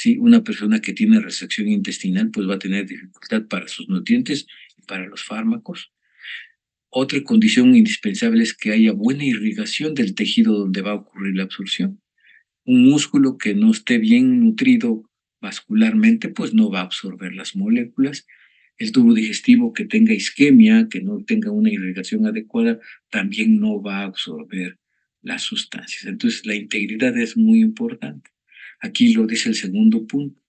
¿sí? Una persona que tiene resección intestinal pues va a tener dificultad para sus nutrientes y para los fármacos. Otra condición indispensable es que haya buena irrigación del tejido donde va a ocurrir la absorción. Un músculo que no esté bien nutrido vascularmente, pues no va a absorber las moléculas. El tubo digestivo que tenga isquemia, que no tenga una irrigación adecuada, también no va a absorber las sustancias. Entonces, la integridad es muy importante. Aquí lo dice el segundo punto.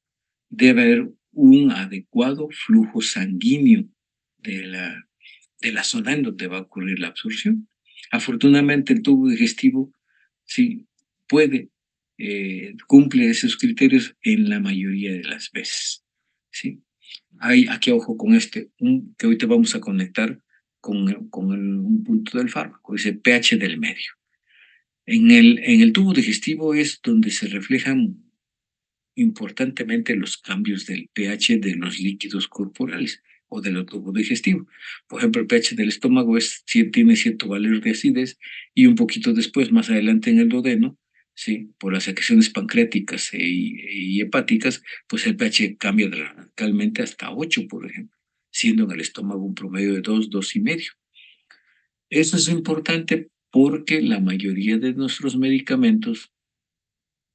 Debe haber un adecuado flujo sanguíneo de la zona en donde va a ocurrir la absorción. Afortunadamente, el tubo digestivo sí puede, cumple esos criterios en la mayoría de las veces. ¿Sí? Hay aquí, ojo con que ahorita vamos a conectar con un punto del fármaco, dice pH del medio. En el tubo digestivo es donde se reflejan importantemente los cambios del pH de los líquidos corporales o del tubo digestivo. Por ejemplo, el pH del estómago tiene cierto valor de acidez y un poquito después, más adelante en el duodeno, ¿sí? Por las secreciones pancreáticas y hepáticas, pues el pH cambia radicalmente hasta 8, por ejemplo, siendo en el estómago un promedio de 2, 2,5. Eso es importante porque la mayoría de nuestros medicamentos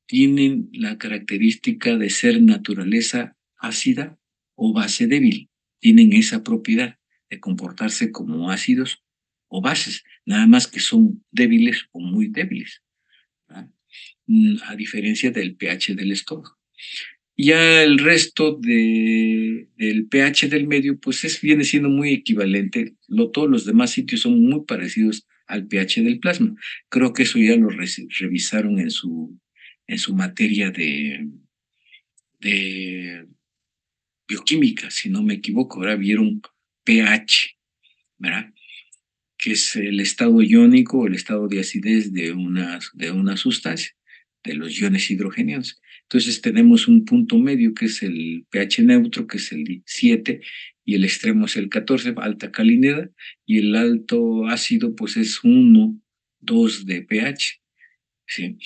tienen la característica de ser naturaleza ácida o base débil. Tienen esa propiedad de comportarse como ácidos o bases, nada más que son débiles o muy débiles, ¿verdad? A diferencia del pH del estómago. Ya el resto del pH del medio, pues viene siendo muy equivalente. Todos los demás sitios son muy parecidos al pH del plasma. Creo que eso ya lo revisaron en su materia de bioquímica, si no me equivoco. Ahora vieron pH, ¿verdad? Que es el estado iónico o el estado de acidez de una sustancia, de los iones hidrogeniados. Entonces tenemos un punto medio que es el pH neutro, que es el 7, y el extremo es el 14, alta calinidad, y el alto ácido pues es 1, 2 de pH. ¿Sí?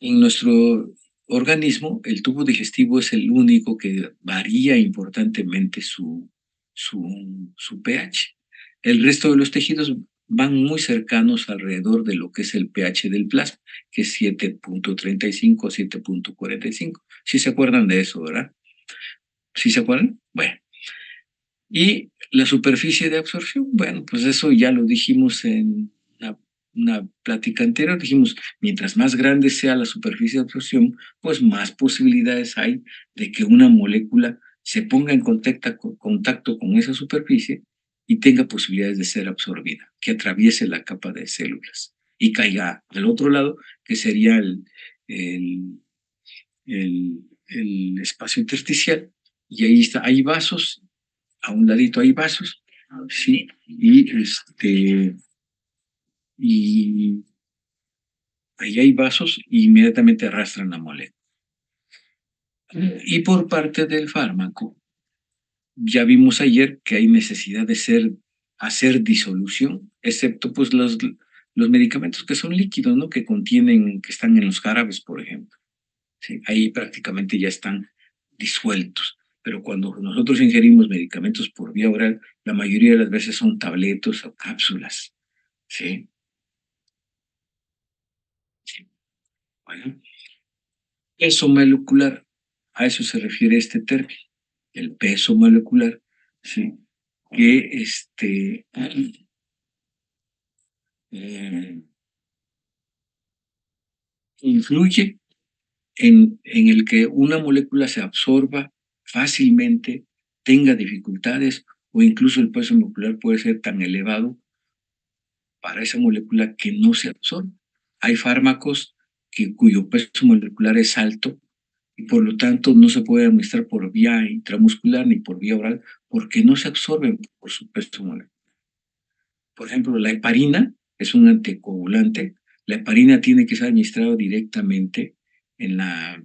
En nuestro organismo, el tubo digestivo es el único que varía importantemente su pH. El resto de los tejidos van muy cercanos alrededor de lo que es el pH del plasma, que es 7,35 o 7,45. ¿Sí se acuerdan de eso, verdad? ¿Sí se acuerdan? Bueno. Y la superficie de absorción, bueno, pues eso ya lo dijimos en una plática anterior. Dijimos, mientras más grande sea la superficie de absorción, pues más posibilidades hay de que una molécula se ponga en contacto con esa superficie y tenga posibilidades de ser absorbida, que atraviese la capa de células y caiga al otro lado, que sería el, el espacio intersticial, y ahí hay vasos, a un ladito hay vasos, ¿sí? Y ahí hay vasos y inmediatamente arrastran la molécula. Y por parte del fármaco, ya vimos ayer que hay necesidad de hacer disolución, excepto pues los medicamentos que son líquidos, ¿no? Que están en los jarabes, por ejemplo. ¿Sí? Ahí prácticamente ya están disueltos. Pero cuando nosotros ingerimos medicamentos por vía oral, la mayoría de las veces son tabletos o cápsulas. ¿Sí? Sí. Bueno, peso molecular, a eso se refiere este término, el peso molecular, ¿sí? Que eh, influye en el que una molécula se absorba fácilmente, tenga dificultades, o incluso el peso molecular puede ser tan elevado para esa molécula que no se absorbe. Hay fármacos cuyo peso molecular es alto y por lo tanto no se puede administrar por vía intramuscular ni por vía oral porque no se absorben por su peso molecular. Por ejemplo, la heparina es un anticoagulante. La heparina tiene que ser administrada directamente en la,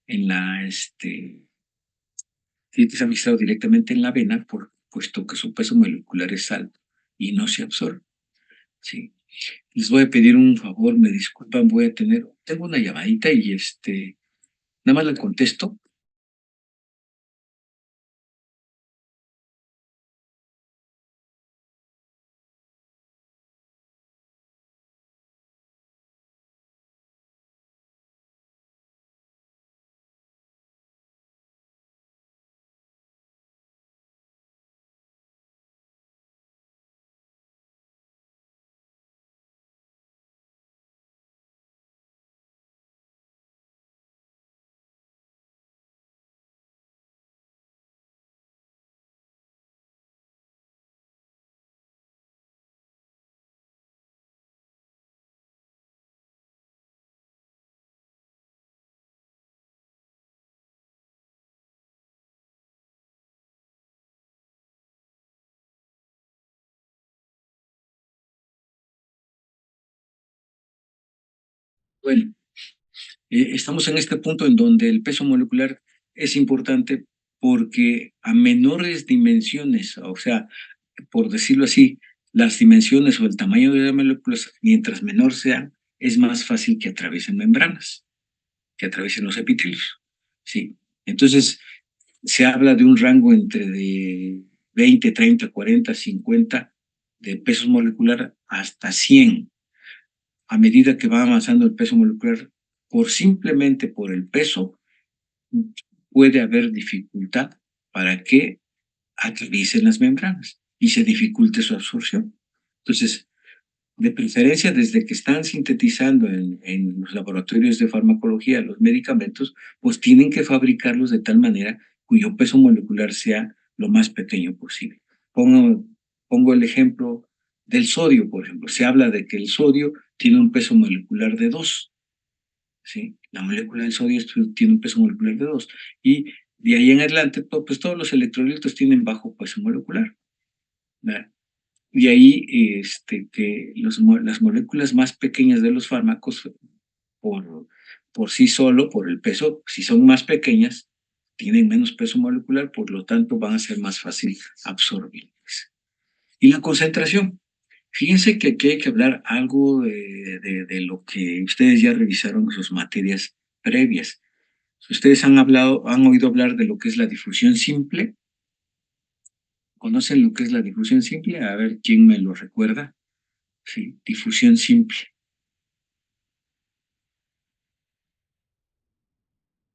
en la, tiene que ser administrado directamente en la vena, puesto que su peso molecular es alto y no se absorbe. ¿Sí? Les voy a pedir un favor, me disculpan, tengo una llamadita y Nada más le contesto. Bueno, estamos en este punto en donde el peso molecular es importante porque a menores dimensiones, o sea, por decirlo así, las dimensiones o el tamaño de las moléculas, mientras menor sean, es más fácil que atraviesen membranas, que atraviesen los epitelios. Sí. Entonces, se habla de un rango entre de 20, 30, 40, 50 de pesos molecular hasta 100. A medida que va avanzando el peso molecular, simplemente por el peso, puede haber dificultad para que atraviesen las membranas y se dificulte su absorción. Entonces, de preferencia, desde que están sintetizando en los laboratorios de farmacología los medicamentos, pues tienen que fabricarlos de tal manera cuyo peso molecular sea lo más pequeño posible. Pongo el ejemplo del sodio, por ejemplo. Se habla de que el sodio tiene un peso molecular de 2. ¿Sí? La molécula del sodio tiene un peso molecular de 2. Y de ahí en adelante, pues todos los electrolitos tienen bajo peso molecular. ¿Verdad? De ahí que las moléculas más pequeñas de los fármacos, por, por sí solo, por el peso, si son más pequeñas, tienen menos peso molecular, por lo tanto van a ser más fácil absorbibles. Y la concentración. Fíjense que aquí hay que hablar algo de lo que ustedes ya revisaron en sus materias previas. Ustedes han oído hablar de lo que es la difusión simple. ¿Conocen lo que es la difusión simple? A ver quién me lo recuerda. Sí, difusión simple.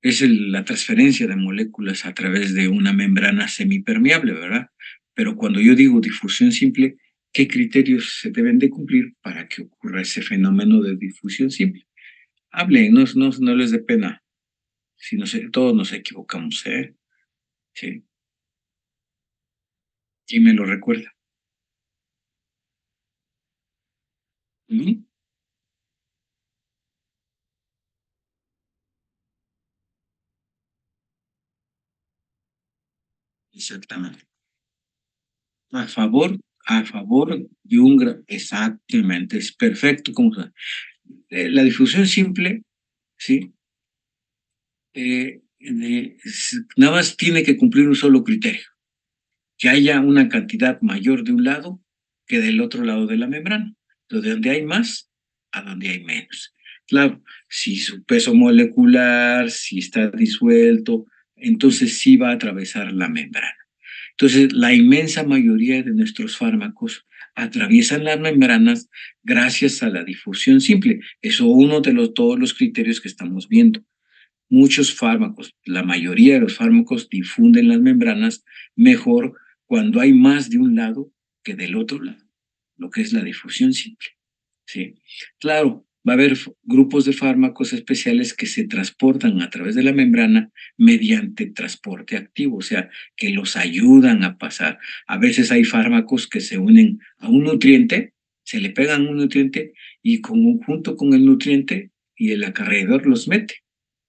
Es la transferencia de moléculas a través de una membrana semipermeable, ¿verdad? Pero cuando yo digo difusión simple, ¿qué criterios se deben de cumplir para que ocurra ese fenómeno de difusión simple? Hablen, no les dé pena. Si no sé, todos nos equivocamos, ¿eh? Sí. ¿Quién me lo recuerda? ¿Mm? Exactamente. A favor de un exactamente, es perfecto. La difusión simple, ¿sí? Nada más tiene que cumplir un solo criterio, que haya una cantidad mayor de un lado que del otro lado de la membrana, de donde hay más a donde hay menos. Claro, si su peso molecular, si está disuelto, entonces sí va a atravesar la membrana. Entonces, la inmensa mayoría de nuestros fármacos atraviesan las membranas gracias a la difusión simple. Eso es uno de todos los criterios que estamos viendo. Muchos fármacos, la mayoría de los fármacos difunden las membranas mejor cuando hay más de un lado que del otro lado, lo que es la difusión simple. ¿Sí? Claro, va a haber grupos de fármacos especiales que se transportan a través de la membrana mediante transporte activo, o sea, que los ayudan a pasar. A veces hay fármacos que se unen a un nutriente, se le pegan un nutriente y junto con el nutriente y el acarreador los mete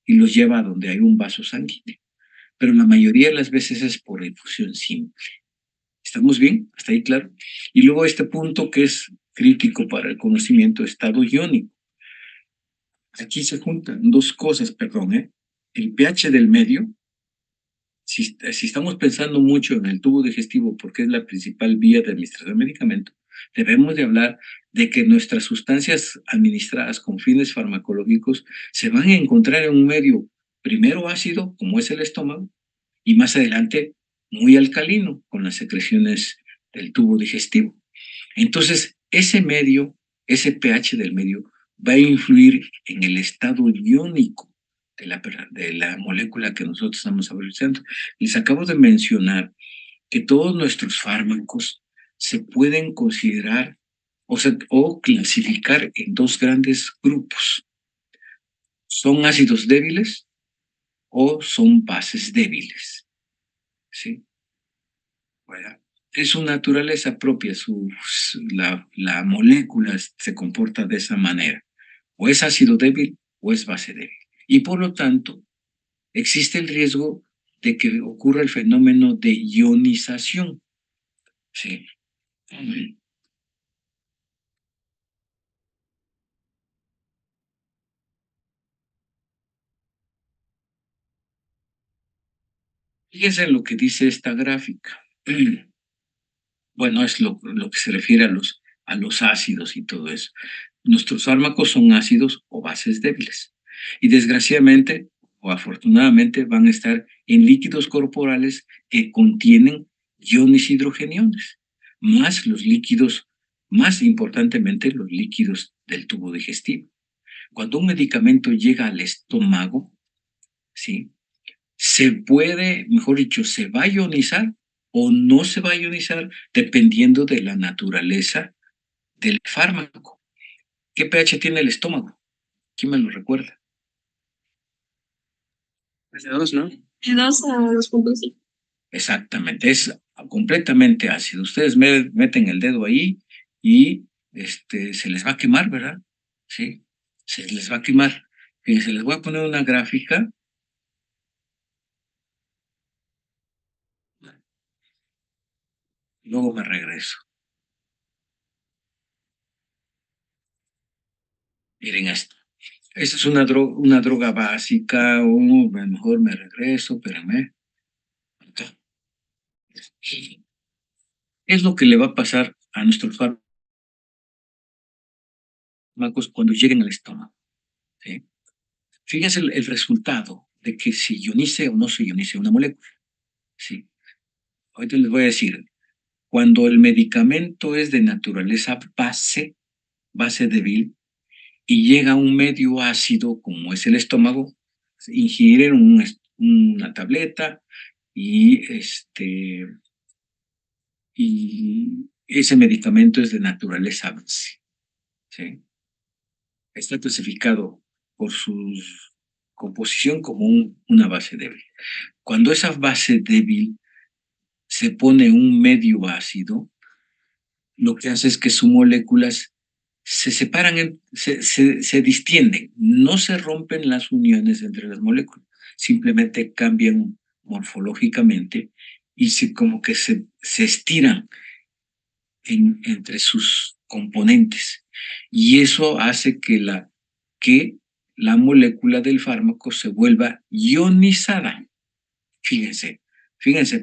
y los lleva a donde hay un vaso sanguíneo. Pero la mayoría de las veces es por difusión simple. ¿Estamos bien? ¿Hasta ahí claro? Y luego este punto que es crítico para el conocimiento, estado iónico. Aquí se juntan dos cosas, perdón, ¿eh? El pH del medio, si estamos pensando mucho en el tubo digestivo porque es la principal vía de administración de medicamento, debemos de hablar de que nuestras sustancias administradas con fines farmacológicos se van a encontrar en un medio primero ácido, como es el estómago, y más adelante muy alcalino, con las secreciones del tubo digestivo. Entonces, ese medio, ese pH del medio, va a influir en el estado iónico de la molécula que nosotros estamos analizando. Les acabo de mencionar que todos nuestros fármacos se pueden considerar o clasificar en dos grandes grupos. Son ácidos débiles o son bases débiles. ¿Sí? Bueno, es su naturaleza propia, la molécula se comporta de esa manera. O es ácido débil o es base débil. Y por lo tanto, existe el riesgo de que ocurra el fenómeno de ionización. ¿Sí? Fíjense en lo que dice esta gráfica. Bueno, es lo que se refiere a los ácidos y todo eso. Nuestros fármacos son ácidos o bases débiles. Y desgraciadamente o afortunadamente van a estar en líquidos corporales que contienen iones hidrogeniones, más los líquidos, más importantemente los líquidos del tubo digestivo. Cuando un medicamento llega al estómago, ¿sí? Se puede, mejor dicho, se va a ionizar o no se va a ionizar dependiendo de la naturaleza del fármaco. ¿Qué pH tiene el estómago? ¿Quién me lo recuerda? Es de dos, ¿no? De 2 a 2,5. Exactamente, es completamente ácido. Ustedes meten el dedo ahí y se les va a quemar, ¿verdad? Sí, se les va a quemar. Fíjense, les voy a poner una gráfica. Luego me regreso. Miren esto. Esta es una droga básica, o mejor me regreso, espérame. Acá. ¿Qué es lo que le va a pasar a nuestros fármacos cuando lleguen al estómago? ¿Sí? Fíjense el resultado de que se ionice o no se ionice una molécula. ¿Sí? Ahorita les voy a decir, cuando el medicamento es de naturaleza base débil, y llega a un medio ácido como es el estómago, ingieren una tableta y y ese medicamento es de naturaleza base. ¿Sí? Está clasificado por su composición como una base débil. Cuando esa base débil se pone un medio ácido, lo que hace es que sus moléculas se separan, se distienden, no se rompen las uniones entre las moléculas, simplemente cambian morfológicamente y como que se estiran entre sus componentes. Y eso hace que la molécula del fármaco se vuelva ionizada. Fíjense,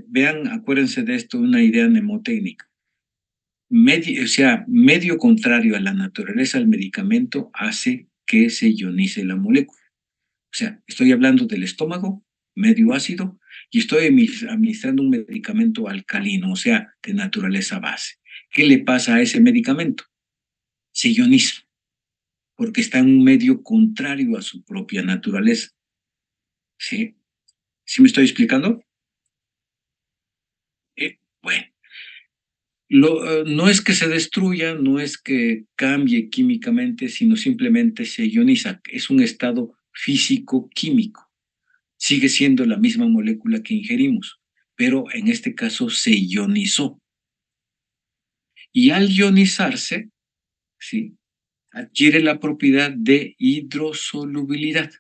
vean, acuérdense de esto, una idea mnemotécnica. Medio contrario a la naturaleza del medicamento hace que se ionice la molécula. O sea, estoy hablando del estómago, medio ácido, y estoy administrando un medicamento alcalino, o sea, de naturaleza base. ¿Qué le pasa a ese medicamento? Se ioniza, porque está en un medio contrario a su propia naturaleza. ¿Sí? ¿Sí me estoy explicando? Bueno, no es que se destruya, no es que cambie químicamente, sino simplemente se ioniza. Es un estado físico-químico. Sigue siendo la misma molécula que ingerimos, pero en este caso se ionizó. Y al ionizarse, ¿sí? Adquiere la propiedad de hidrosolubilidad.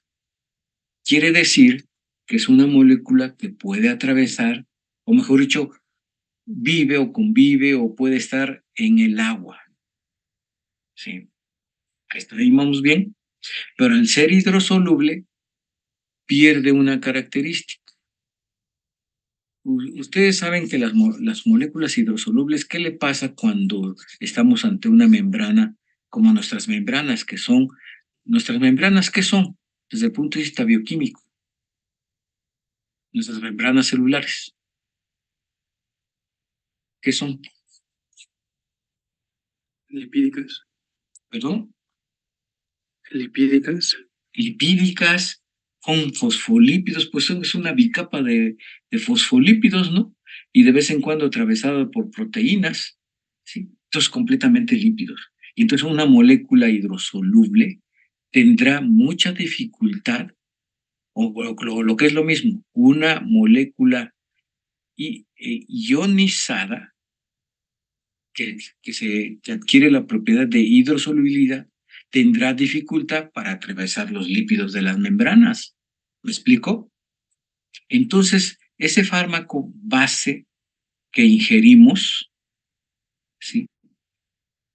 Quiere decir que es una molécula que puede atravesar, o mejor dicho, vive o convive o puede estar en el agua. ¿Sí? Ahí vamos bien. Pero al ser hidrosoluble, pierde una característica. Ustedes saben que las moléculas hidrosolubles, ¿qué le pasa cuando estamos ante una membrana como nuestras membranas, que son, nuestras membranas, ¿qué son? Desde el punto de vista bioquímico, nuestras membranas celulares. ¿Qué son? Lipídicas. ¿Perdón? Lipídicas. Lipídicas con fosfolípidos, pues es una bicapa de fosfolípidos, ¿no? Y de vez en cuando atravesada por proteínas, ¿sí? Entonces completamente lípidos. Y entonces una molécula hidrosoluble tendrá mucha dificultad, o lo que es lo mismo, una molécula ionizada que adquiere la propiedad de hidrosolubilidad, tendrá dificultad para atravesar los lípidos de las membranas. ¿Me explico? Entonces, ese fármaco base que ingerimos, ¿sí?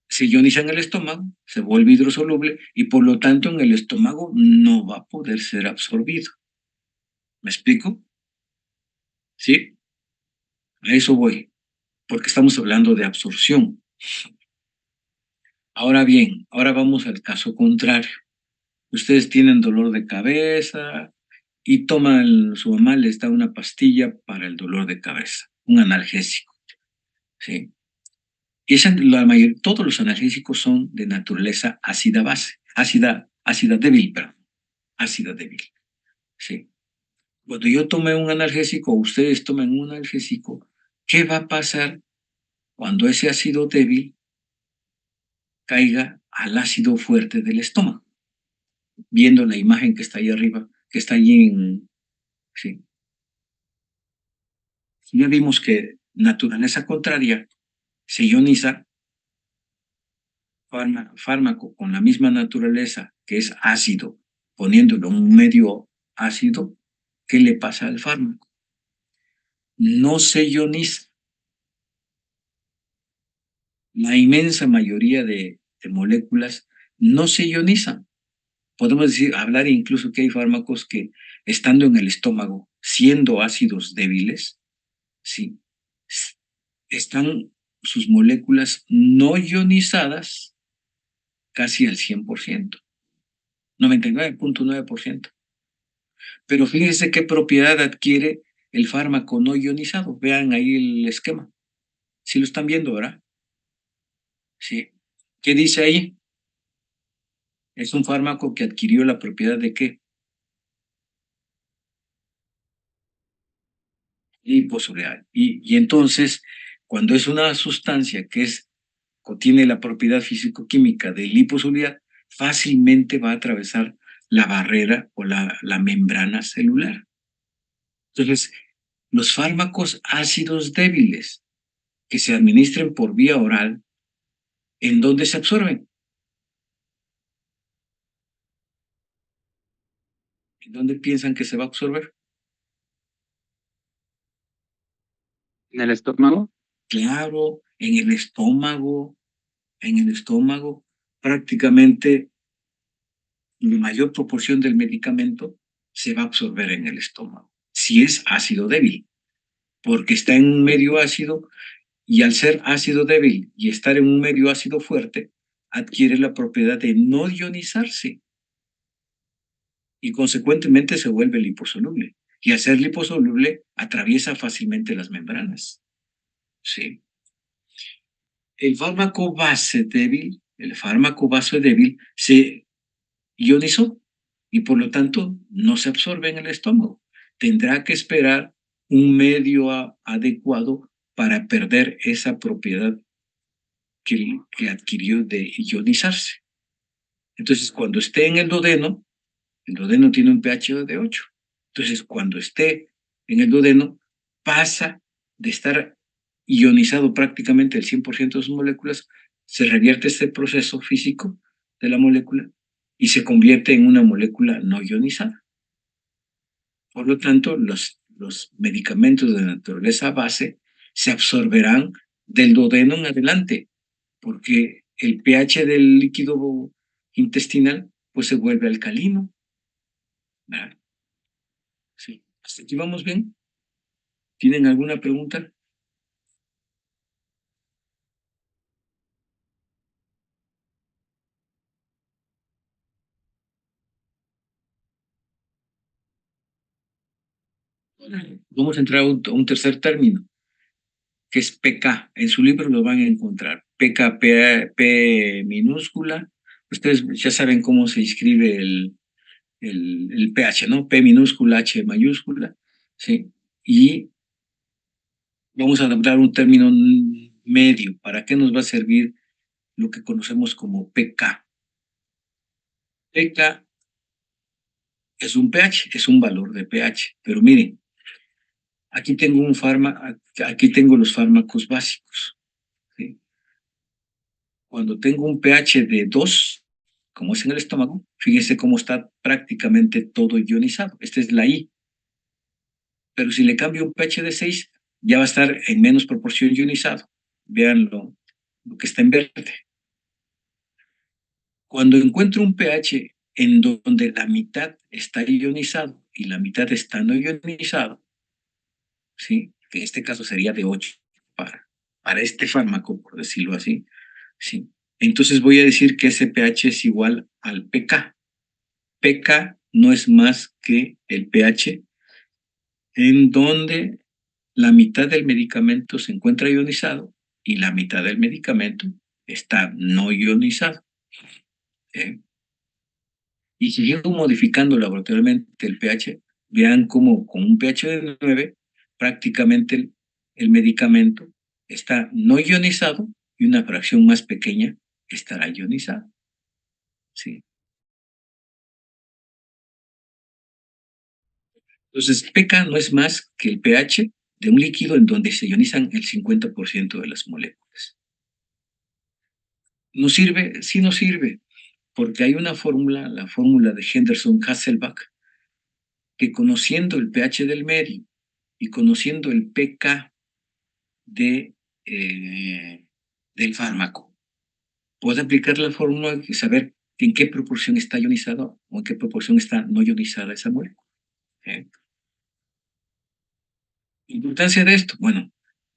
Se ioniza en el estómago, se vuelve hidrosoluble y por lo tanto en el estómago no va a poder ser absorbido. ¿Me explico? ¿Sí? A eso voy, porque estamos hablando de absorción. Ahora bien, ahora vamos al caso contrario. Ustedes tienen dolor de cabeza y toman, su mamá les da una pastilla para el dolor de cabeza, un analgésico, ¿sí? Y todos los analgésicos son de naturaleza ácida base, ácida débil, perdón, ácida débil, ¿sí? Cuando yo tome un analgésico, ustedes tomen un analgésico, ¿qué va a pasar cuando ese ácido débil caiga al ácido fuerte del estómago? Viendo la imagen que está ahí arriba, que está allí sí. Ya vimos que naturaleza contraria se ioniza, fármaco con la misma naturaleza, que es ácido, poniéndolo en un medio ácido, ¿qué le pasa al fármaco? No se ioniza. La inmensa mayoría de moléculas no se ionizan. Podemos decir, hablar incluso que hay fármacos que, estando en el estómago, siendo ácidos débiles, sí, están sus moléculas no ionizadas casi al 100%, 99.9%. Pero fíjense qué propiedad adquiere el fármaco no ionizado. Vean ahí el esquema. Si lo están viendo, ¿verdad? Sí. ¿Qué dice ahí? Es un fármaco que adquirió la propiedad de ¿qué? Liposoluble. Y entonces, cuando es una sustancia que tiene la propiedad físico-química de liposolubilidad, fácilmente va a atravesar la barrera o la membrana celular. Entonces, los fármacos ácidos débiles que se administren por vía oral, ¿en dónde se absorben? ¿En dónde piensan que se va a absorber? En el estómago. Claro, en el estómago, en el estómago. Prácticamente la mayor proporción del medicamento se va a absorber en el estómago, si es ácido débil, porque está en un medio ácido y al ser ácido débil y estar en un medio ácido fuerte, adquiere la propiedad de no ionizarse y consecuentemente se vuelve liposoluble. Y al ser liposoluble, atraviesa fácilmente las membranas. ¿Sí? El fármaco base débil se ionizó y por lo tanto no se absorbe en el estómago. Tendrá que esperar un medio adecuado para perder esa propiedad que adquirió de ionizarse. Entonces, cuando esté en el duodeno tiene un pH de 8. Entonces, cuando esté en el duodeno, pasa de estar ionizado prácticamente el 100% de sus moléculas, se revierte este proceso físico de la molécula y se convierte en una molécula no ionizada. Por lo tanto, los medicamentos de naturaleza base se absorberán del duodeno en adelante, porque el pH del líquido intestinal pues se vuelve alcalino. ¿Verdad? Sí. ¿Hasta aquí vamos bien? ¿Tienen alguna pregunta? Vamos a entrar a un tercer término, que es pK. En su libro lo van a encontrar. pK, P minúscula. Ustedes ya saben cómo se escribe el pH, ¿no? P minúscula, H mayúscula, ¿sí? Y vamos a adoptar un término medio. ¿Para qué nos va a servir lo que conocemos como pK? pK es un pH, es un valor de pH. Pero miren, aquí tengo un aquí tengo los fármacos básicos, ¿sí? Cuando tengo un pH de 2, como es en el estómago, fíjense cómo está prácticamente todo ionizado. Esta es la I. Pero si le cambio un pH de 6, ya va a estar en menos proporción ionizado. Vean lo que está en verde. Cuando encuentro un pH en donde la mitad está ionizado y la mitad está no ionizado, ¿sí? Que en este caso sería de 8 para este fármaco, por decirlo así, ¿sí? Entonces voy a decir que ese pH es igual al pK. pK no es más que el pH en donde la mitad del medicamento se encuentra ionizado y la mitad del medicamento está no ionizado. ¿Eh? Y si llego modificando laboratorialmente el pH, vean cómo con un pH de 9, prácticamente el medicamento está no ionizado y una fracción más pequeña estará ionizada. ¿Sí? Entonces, pK no es más que el pH de un líquido en donde se ionizan el 50% de las moléculas. ¿Nos sirve? Sí nos sirve, porque hay una fórmula, la fórmula de Henderson-Hasselbalch, que conociendo el pH del medio y conociendo el pK del fármaco, puede aplicar la fórmula y saber en qué proporción está ionizado o en qué proporción está no ionizada esa molécula. ¿Eh? Importancia de esto, bueno,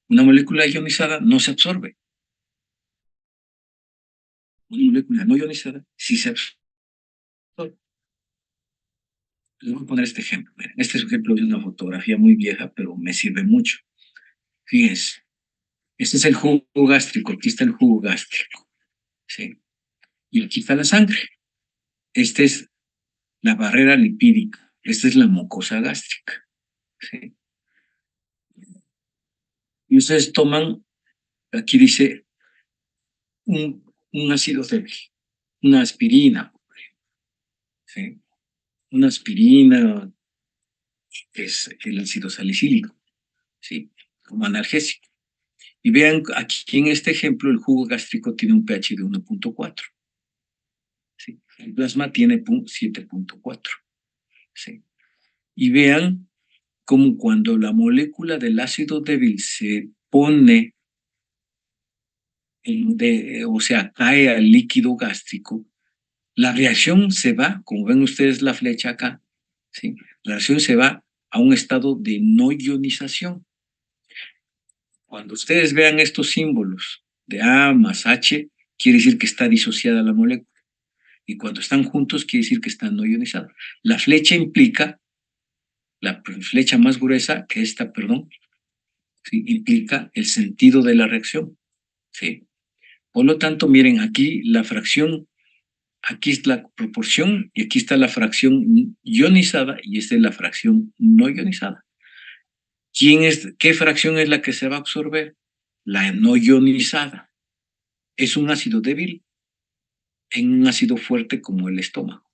una molécula ionizada no se absorbe. Una molécula no ionizada sí se absorbe. Les voy a poner este ejemplo. Miren, este es un ejemplo de una fotografía muy vieja, pero me sirve mucho. Fíjense, este es el jugo gástrico, aquí está el jugo gástrico, ¿sí? Y aquí está la sangre. Esta es la barrera lipídica, esta es la mucosa gástrica, ¿sí? Y ustedes toman, aquí dice, un ácido débil, una aspirina, ¿sí? Una aspirina que es el ácido salicílico, ¿sí? Como analgésico. Y vean, aquí en este ejemplo, el jugo gástrico tiene un pH de 1.4. ¿Sí? El plasma tiene 7.4. ¿Sí? Y vean cómo cuando la molécula del ácido débil se pone, o sea, cae al líquido gástrico, la reacción se va, como ven ustedes la flecha acá, ¿sí? La reacción se va a un estado de no ionización. Cuando ustedes vean estos símbolos de A más H, quiere decir que está disociada la molécula. Y cuando están juntos, quiere decir que están no ionizados. La flecha implica, la flecha más gruesa que esta, perdón, ¿sí? Implica el sentido de la reacción. ¿Sí? Por lo tanto, miren, aquí la fracción, aquí es la proporción y aquí está la fracción ionizada y esta es la fracción no ionizada. ¿Qué fracción es la que se va a absorber? La no ionizada. Es un ácido débil en un ácido fuerte como el estómago.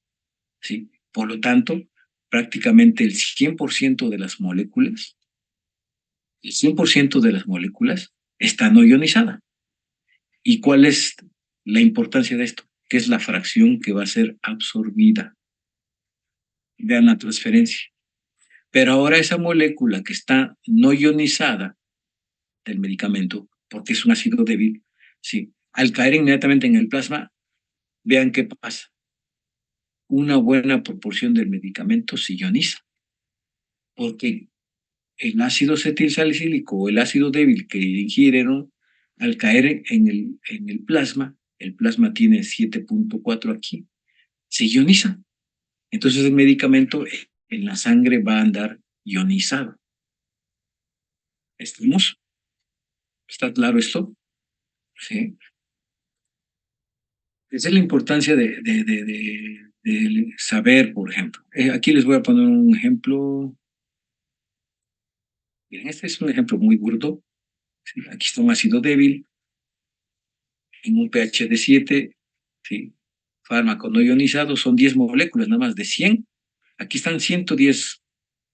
¿Sí? Por lo tanto, prácticamente el 100% de las moléculas, el 100% de las moléculas está no ionizada. ¿Y cuál es la importancia de esto? Que es la fracción que va a ser absorbida. Vean la transferencia. Pero ahora esa molécula que está no ionizada del medicamento, porque es un ácido débil, ¿sí? Al caer inmediatamente en el plasma, vean qué pasa. Una buena proporción del medicamento se ioniza, porque el ácido acetilsalicílico o el ácido débil que ingirieron, al caer en el plasma tiene 7.4 aquí, se ioniza. Entonces el medicamento en la sangre va a andar ionizado. ¿Estamos? ¿Está claro esto? Sí. Esa es la importancia de saber, por ejemplo. Aquí les voy a poner un ejemplo. Miren, este es un ejemplo muy burdo. ¿Sí? Aquí está un ácido débil en un pH de 7. ¿Sí? Fármaco no ionizado, son 10 moléculas, nada más de 100. Aquí están 110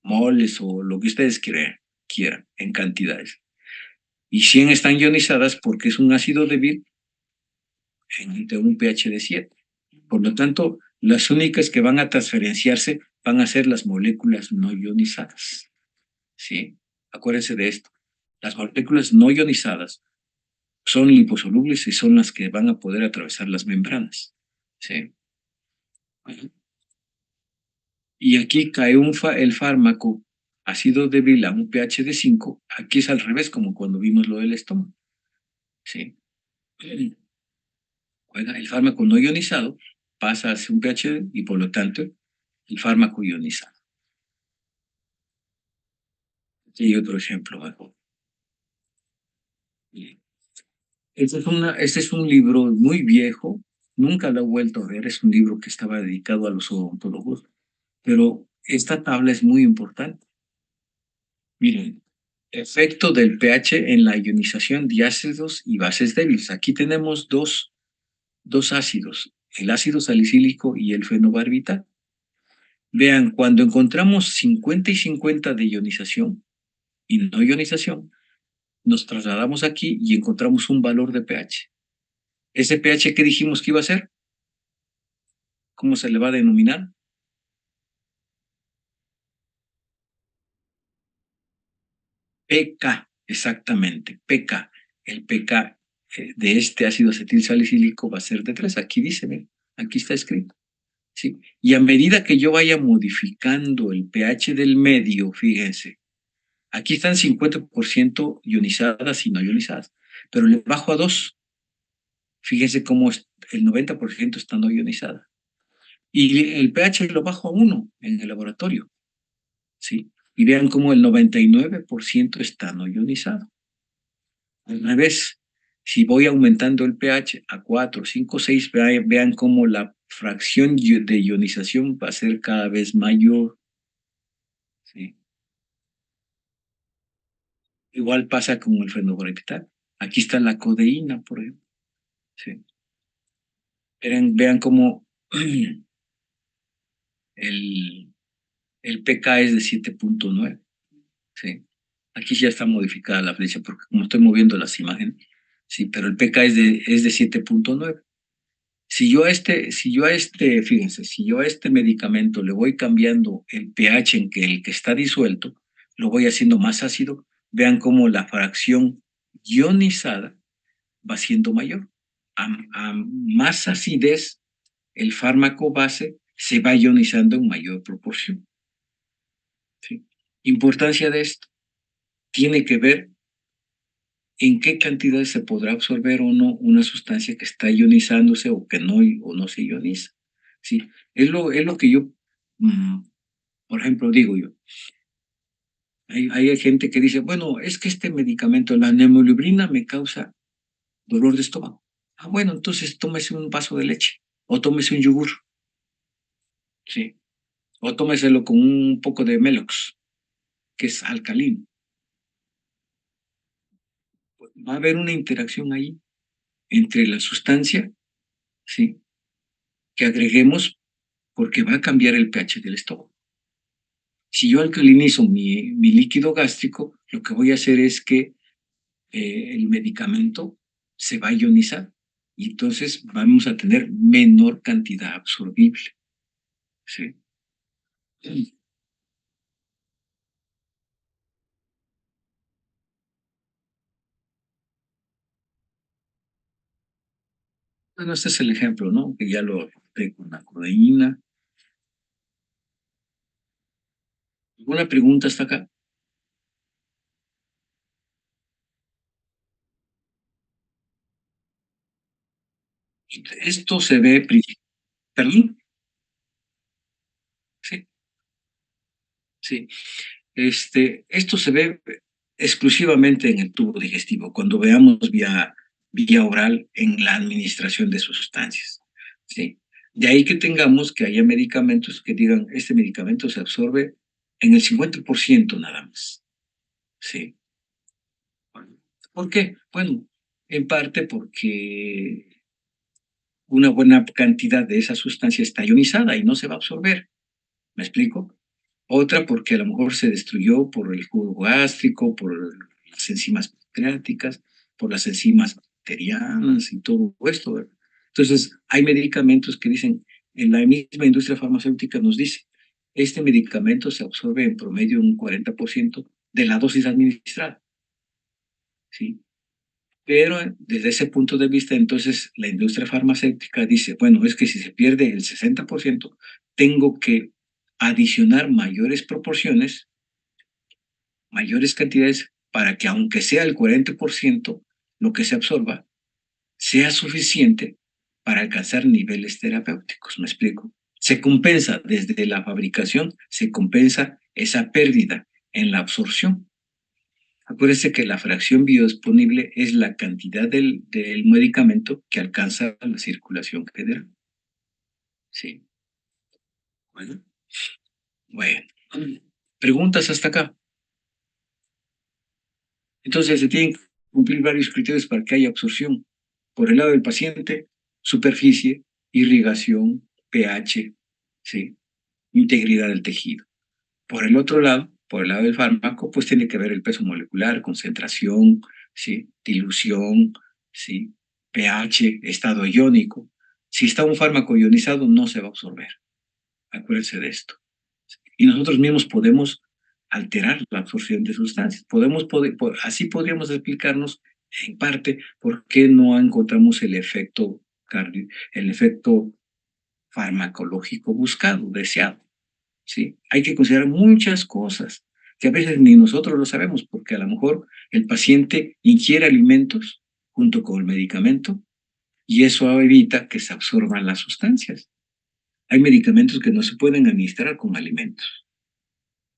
moles o lo que ustedes quieran en cantidades. Y 100 están ionizadas porque es un ácido débil de un pH de 7. Por lo tanto, las únicas que van a transferenciarse van a ser las moléculas no ionizadas. ¿Sí? Acuérdense de esto. Las moléculas no ionizadas son liposolubles y son las que van a poder atravesar las membranas. ¿Sí? Y aquí cae el fármaco ácido débil a un pH de 5. Aquí es al revés, como cuando vimos lo del estómago. ¿Sí? Oiga, el fármaco no ionizado pasa hacia un pH y por lo tanto el fármaco ionizado. Y otro ejemplo. Este es un libro muy viejo, nunca lo he vuelto a ver, es un libro que estaba dedicado a los odontólogos, pero esta tabla es muy importante. Miren, efecto del pH en la ionización de ácidos y bases débiles. Aquí tenemos dos ácidos, el ácido salicílico y el fenobarbital. Vean, cuando encontramos 50 y 50 de ionización y no ionización, nos trasladamos aquí y encontramos un valor de pH. Ese pH que dijimos que iba a ser, ¿cómo se le va a denominar? pK, exactamente, pK. El pK de este ácido acetil salicílico va a ser de 3. Aquí dice, ¿ven? Aquí está escrito. ¿Sí? Y a medida que yo vaya modificando el pH del medio, fíjense, aquí están 50% ionizadas y no ionizadas, pero le bajo a 2. Fíjense cómo el 90% está no ionizada. Y el pH lo bajo a 1 en el laboratorio. ¿Sí? Y vean cómo el 99% está no ionizado. Al revés, si voy aumentando el pH a 4, 5, 6, vean cómo la fracción de ionización va a ser cada vez mayor. ¿Sí? Igual pasa con el fenobarbital. Aquí está la codeína, por ejemplo. ¿Sí? Vean cómo el, el pK es de 7.9. ¿Sí? Aquí ya está modificada la flecha porque como estoy moviendo las imágenes, sí, pero el pK es de 7.9. Fíjense, si yo a este medicamento le voy cambiando el pH en que el que está disuelto, lo voy haciendo más ácido, vean cómo la fracción ionizada va siendo mayor. A más acidez, el fármaco base se va ionizando en mayor proporción. ¿Sí? Importancia de esto tiene que ver en qué cantidad se podrá absorber o no una sustancia que está ionizándose o no se ioniza. ¿Sí? Es lo que yo, por ejemplo, digo yo. Hay gente que dice, bueno, es que este medicamento, la neumolibrina, me causa dolor de estómago. Ah, bueno, entonces tómese un vaso de leche o tómese un yogur, ¿sí? O tómeselo con un poco de Melox, que es alcalino. Va a haber una interacción ahí entre la sustancia, ¿sí? Que agreguemos porque va a cambiar el pH del estómago. Si yo alcalinizo mi líquido gástrico, lo que voy a hacer es que el medicamento se va a ionizar y entonces vamos a tener menor cantidad absorbible. ¿Sí? Bueno, este es el ejemplo, ¿no? Que ya lo aporté con la codeína. ¿Alguna pregunta hasta acá? Esto se ve, perdón, sí, sí. Esto se ve exclusivamente en el tubo digestivo, cuando veamos vía oral en la administración de sustancias. ¿Sí? De ahí que tengamos que haya medicamentos que digan, este medicamento se absorbe en el 50% nada más. ¿Sí? ¿Por qué? Bueno, en parte porque una buena cantidad de esa sustancia está ionizada y no se va a absorber. ¿Me explico? Otra porque a lo mejor se destruyó por el jugo gástrico, por las enzimas pancreáticas, por las enzimas bacterianas y todo esto, ¿verdad? Entonces, hay medicamentos que dicen, en la misma industria farmacéutica nos dice, este medicamento se absorbe en promedio un 40% de la dosis administrada, ¿sí? Pero desde ese punto de vista, entonces, la industria farmacéutica dice, bueno, es que si se pierde el 60%, tengo que adicionar mayores proporciones, mayores cantidades, para que aunque sea el 40% lo que se absorba, sea suficiente para alcanzar niveles terapéuticos. ¿Me explico? Se compensa desde la fabricación, se compensa esa pérdida en la absorción. Acuérdense que la fracción biodisponible es la cantidad del medicamento que alcanza la circulación general. Sí. Bueno. Bueno. Preguntas hasta acá. Entonces se tienen que cumplir varios criterios para que haya absorción. Por el lado del paciente, superficie, irrigación, pH, ¿sí? Integridad del tejido. Por el otro lado, por el lado del fármaco, pues tiene que ver el peso molecular, concentración, ¿sí? Dilución, ¿sí? pH, estado iónico. Si está un fármaco ionizado, no se va a absorber. Acuérdense de esto. Y nosotros mismos podemos alterar la absorción de sustancias. Así podríamos explicarnos en parte por qué no encontramos el efecto farmacológico buscado, deseado. ¿Sí? Hay que considerar muchas cosas que a veces ni nosotros lo sabemos, porque a lo mejor el paciente ingiere alimentos junto con el medicamento y eso evita que se absorban las sustancias. Hay medicamentos que no se pueden administrar con alimentos.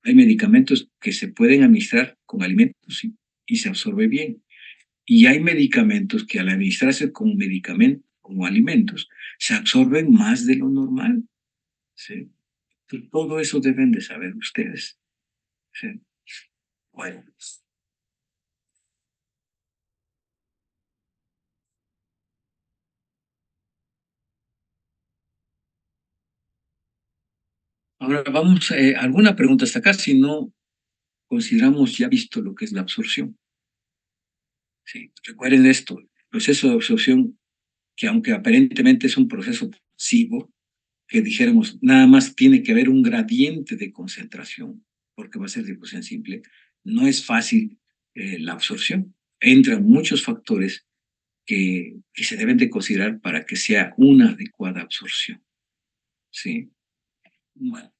Hay medicamentos que se pueden administrar con alimentos y se absorbe bien. Y hay medicamentos que al administrarse con medicamentos, como alimentos, se absorben más de lo normal. ¿Sí? Todo eso deben de saber ustedes. ¿Sí? Bueno. Ahora vamos, alguna pregunta hasta acá, si no consideramos ya visto lo que es la absorción. ¿Sí? Recuerden esto, el proceso de absorción, que aunque aparentemente es un proceso pasivo, que dijéramos, nada más tiene que haber un gradiente de concentración, porque va a ser difusión simple, no es fácil la absorción. Entran muchos factores que se deben de considerar para que sea una adecuada absorción. ¿Sí? Bueno,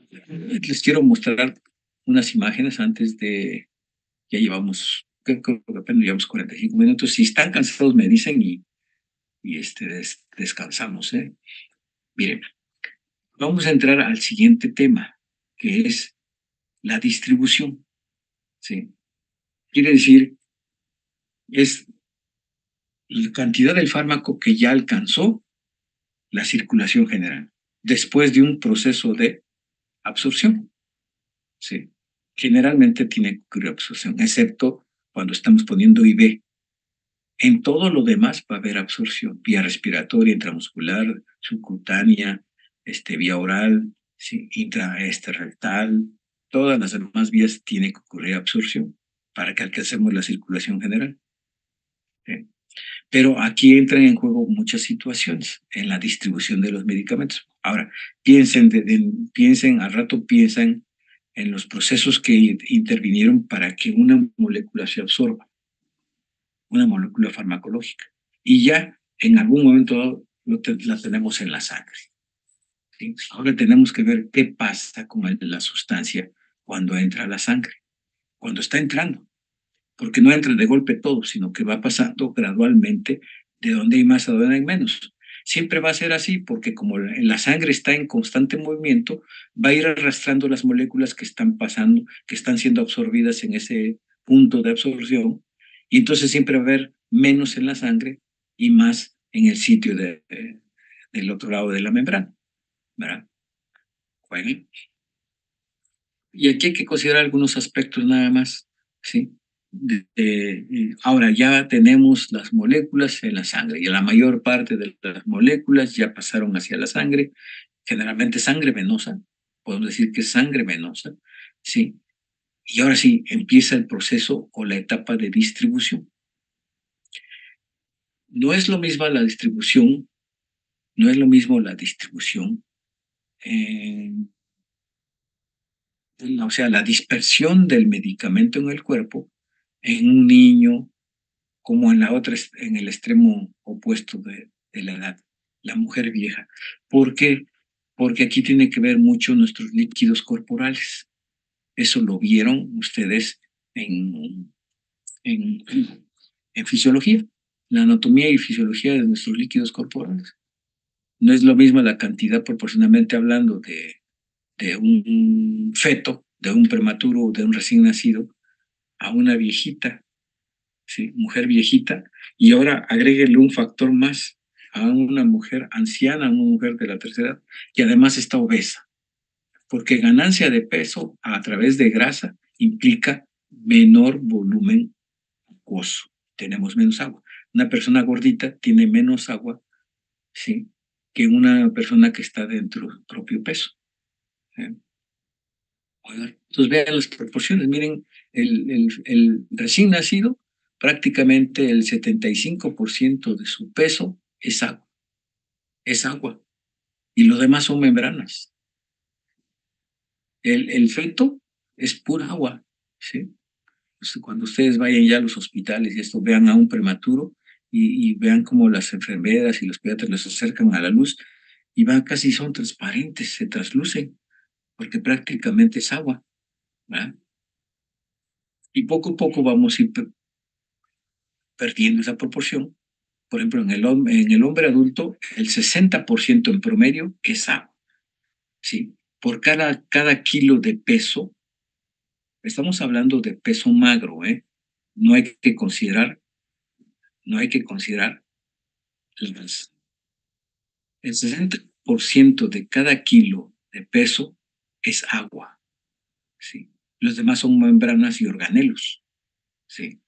les quiero mostrar unas imágenes antes de, ya llevamos, creo que apenas llevamos 45 minutos. Si están cansados me dicen y descansamos. Miren, vamos a entrar al siguiente tema, que es la distribución. ¿Sí? Quiere decir, es la cantidad del fármaco que ya alcanzó la circulación general, después de un proceso de absorción. ¿Sí? Generalmente tiene que ocurrir absorción, excepto cuando estamos poniendo IV. En todo lo demás va a haber absorción, vía respiratoria, intramuscular, subcutánea, vía oral, ¿sí? Rectal, todas las demás vías tiene que ocurrir absorción para que alcancemos la circulación general. ¿Sí? Pero aquí entran en juego muchas situaciones en la distribución de los medicamentos. Ahora, piensen, al rato piensan en los procesos que intervinieron para que una molécula se absorba, una molécula farmacológica. Y ya en algún momento la tenemos en la sangre. ¿Sí? Ahora tenemos que ver qué pasa con la sustancia cuando entra a la sangre, cuando está entrando, porque no entra de golpe todo, sino que va pasando gradualmente de donde hay más a donde hay menos. Siempre va a ser así porque como la sangre está en constante movimiento, va a ir arrastrando las moléculas que están pasando, que están siendo absorbidas en ese punto de absorción, y entonces siempre va a haber menos en la sangre y más en el sitio del otro lado de la membrana, ¿verdad? Bueno, y aquí hay que considerar algunos aspectos nada más, ¿sí? Ahora ya tenemos las moléculas en la sangre y la mayor parte de las moléculas ya pasaron hacia la sangre, generalmente sangre venosa, podemos decir que es sangre venosa, ¿sí? Y ahora sí, empieza el proceso o la etapa de distribución. No es lo mismo la distribución, no es lo mismo la distribución, eh, o sea, la dispersión del medicamento en el cuerpo en un niño como en la otra, en el extremo opuesto de la edad, la mujer vieja. ¿Por qué? Porque aquí tiene que ver mucho nuestros líquidos corporales. Eso lo vieron ustedes en, en, en fisiología, la anatomía y fisiología de nuestros líquidos corporales. No es lo mismo la cantidad proporcionalmente hablando de un feto, de un prematuro, de un recién nacido, a una viejita, ¿sí? Mujer viejita, y ahora agréguele un factor más a una mujer anciana, a una mujer de la tercera edad, que además está obesa, porque ganancia de peso a través de grasa implica menor volumen acuoso, tenemos menos agua. Una persona gordita tiene menos agua, ¿sí? Que una persona que está dentro del propio peso. ¿Sí? Entonces vean las proporciones, miren, el recién nacido, prácticamente el 75% de su peso es agua, y lo demás son membranas. El feto es pura agua, ¿sí? Entonces, cuando ustedes vayan ya a los hospitales y esto, vean a un prematuro y vean cómo las enfermeras y los pediatras los acercan a la luz y van casi son transparentes, se traslucen, porque prácticamente es agua, ¿verdad? Y poco a poco vamos a ir perdiendo esa proporción. Por ejemplo, en el hombre adulto, el 60% en promedio es agua, ¿sí? Por cada kilo de peso, estamos hablando de peso magro, ¿eh? No hay que considerar, no hay que considerar las, el 60% de cada kilo de peso es agua, ¿sí? Los demás son membranas y organelos, ¿sí?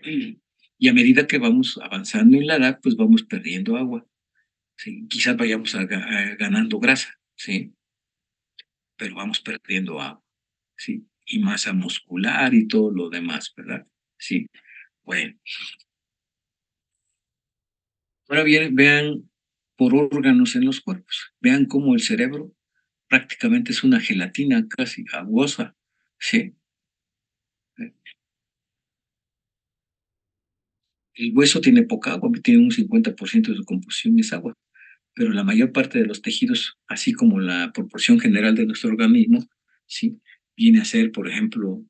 Y a medida que vamos avanzando en la edad, pues vamos perdiendo agua, ¿sí? Quizás vayamos ganando grasa, ¿sí? Pero vamos perdiendo agua, ¿sí? Y masa muscular y todo lo demás, ¿verdad? Sí. Bueno, ahora bien, vean por órganos en los cuerpos. Vean cómo el cerebro prácticamente es una gelatina casi aguosa, ¿sí? El hueso tiene poca agua, tiene un 50% de su composición es agua, pero la mayor parte de los tejidos, así como la proporción general de nuestro organismo, ¿sí? Viene a ser, por ejemplo,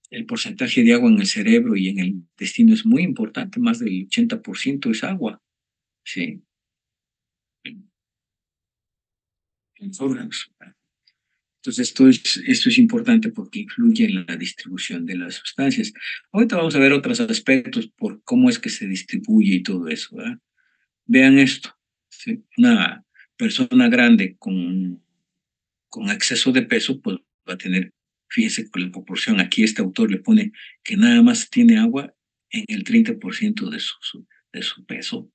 el porcentaje de agua en el cerebro y en el intestino es muy importante, más del 80% es agua, ¿sí? En los órganos. Entonces, esto es importante porque influye en la distribución de las sustancias. Ahorita vamos a ver otros aspectos por cómo es que se distribuye y todo eso, ¿verdad? Vean esto, ¿sí? Una persona grande con exceso de peso, pues va a tener, fíjense con la proporción, aquí este autor le pone que nada más tiene agua en el 30% de su peso.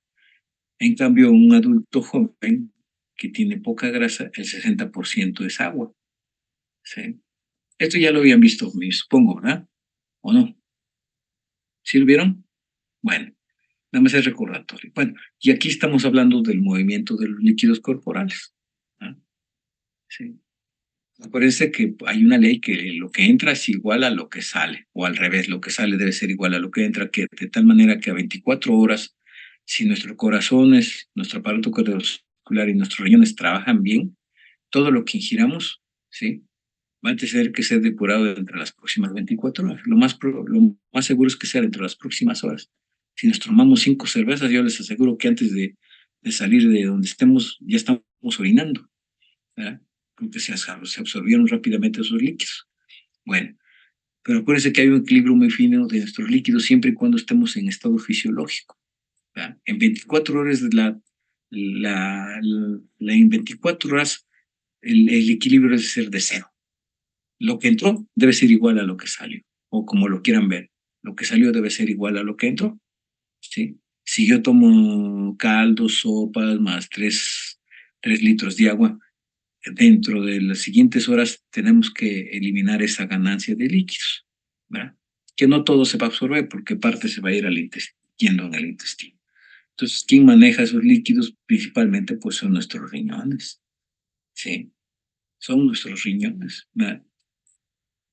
En cambio, un adulto joven que tiene poca grasa, el 60% es agua, ¿sí? Esto ya lo habían visto, me supongo, ¿verdad? ¿O no? ¿Sí lo vieron? Bueno, nada más es recordatorio. Bueno, y aquí estamos hablando del movimiento de los líquidos corporales, ¿no? Sí. Acuérdense que hay una ley que lo que entra es igual a lo que sale, o al revés, lo que sale debe ser igual a lo que entra, que de tal manera que a 24 horas, si nuestros corazones, nuestro aparato cardiovascular y nuestros riñones trabajan bien, todo lo que ingiramos, ¿sí? Va a tener que ser depurado entre las próximas 24 horas. Lo más seguro es que sea entre las próximas horas. Si nos tomamos 5 cervezas, yo les aseguro que antes de de salir de donde estemos, ya estamos orinando, ¿verdad? Porque se absorbieron rápidamente esos líquidos. Bueno, pero acuérdense que hay un equilibrio muy fino de nuestros líquidos siempre y cuando estemos en estado fisiológico, ¿verdad? En 24 horas en 24 horas el equilibrio debe ser de cero. Lo que entró debe ser igual a lo que salió, o como lo quieran ver. Lo que salió debe ser igual a lo que entró, ¿sí? Si yo tomo caldo, sopas, más 3 litros de agua, dentro de las siguientes horas tenemos que eliminar esa ganancia de líquidos, ¿verdad? Que no todo se va a absorber porque parte se va a ir al intestino, yendo en el intestino. Entonces, ¿quién maneja esos líquidos? Principalmente, pues son nuestros riñones, ¿sí? Son nuestros riñones, ¿verdad?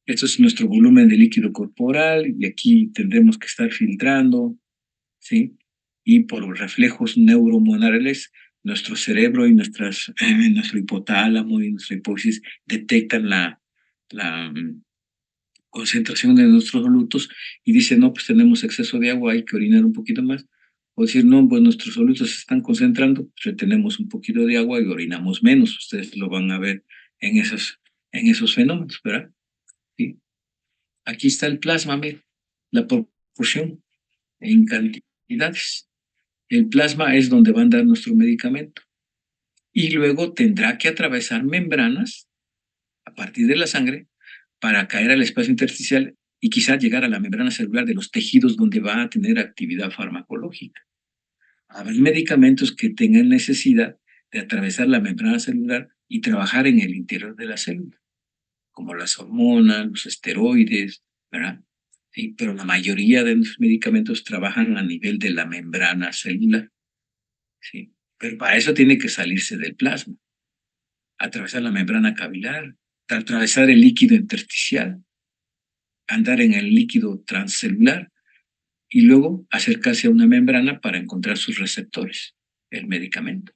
Esto es nuestro volumen de líquido corporal y aquí tendremos que estar filtrando, ¿sí? Y por reflejos neuromonales, nuestro cerebro y nuestro hipotálamo y nuestra hipófisis detectan la concentración de nuestros solutos y dicen, no, pues tenemos exceso de agua, hay que orinar un poquito más. O decir, no, pues nuestros solutos se están concentrando, retenemos un poquito de agua y orinamos menos. Ustedes lo van a ver en esos fenómenos, ¿verdad? ¿Sí? Aquí está el plasma, la proporción en cantidades. El plasma es donde va a andar nuestro medicamento. Y luego tendrá que atravesar membranas a partir de la sangre para caer al espacio intersticial y quizá llegar a la membrana celular de los tejidos donde va a tener actividad farmacológica. Habrá medicamentos que tengan necesidad de atravesar la membrana celular y trabajar en el interior de la célula, como las hormonas, los esteroides, ¿verdad? Sí, pero la mayoría de los medicamentos trabajan a nivel de la membrana celular, ¿sí? Pero para eso tiene que salirse del plasma, atravesar la membrana capilar, atravesar el líquido intersticial, andar en el líquido transcelular y luego acercarse a una membrana para encontrar sus receptores, el medicamento.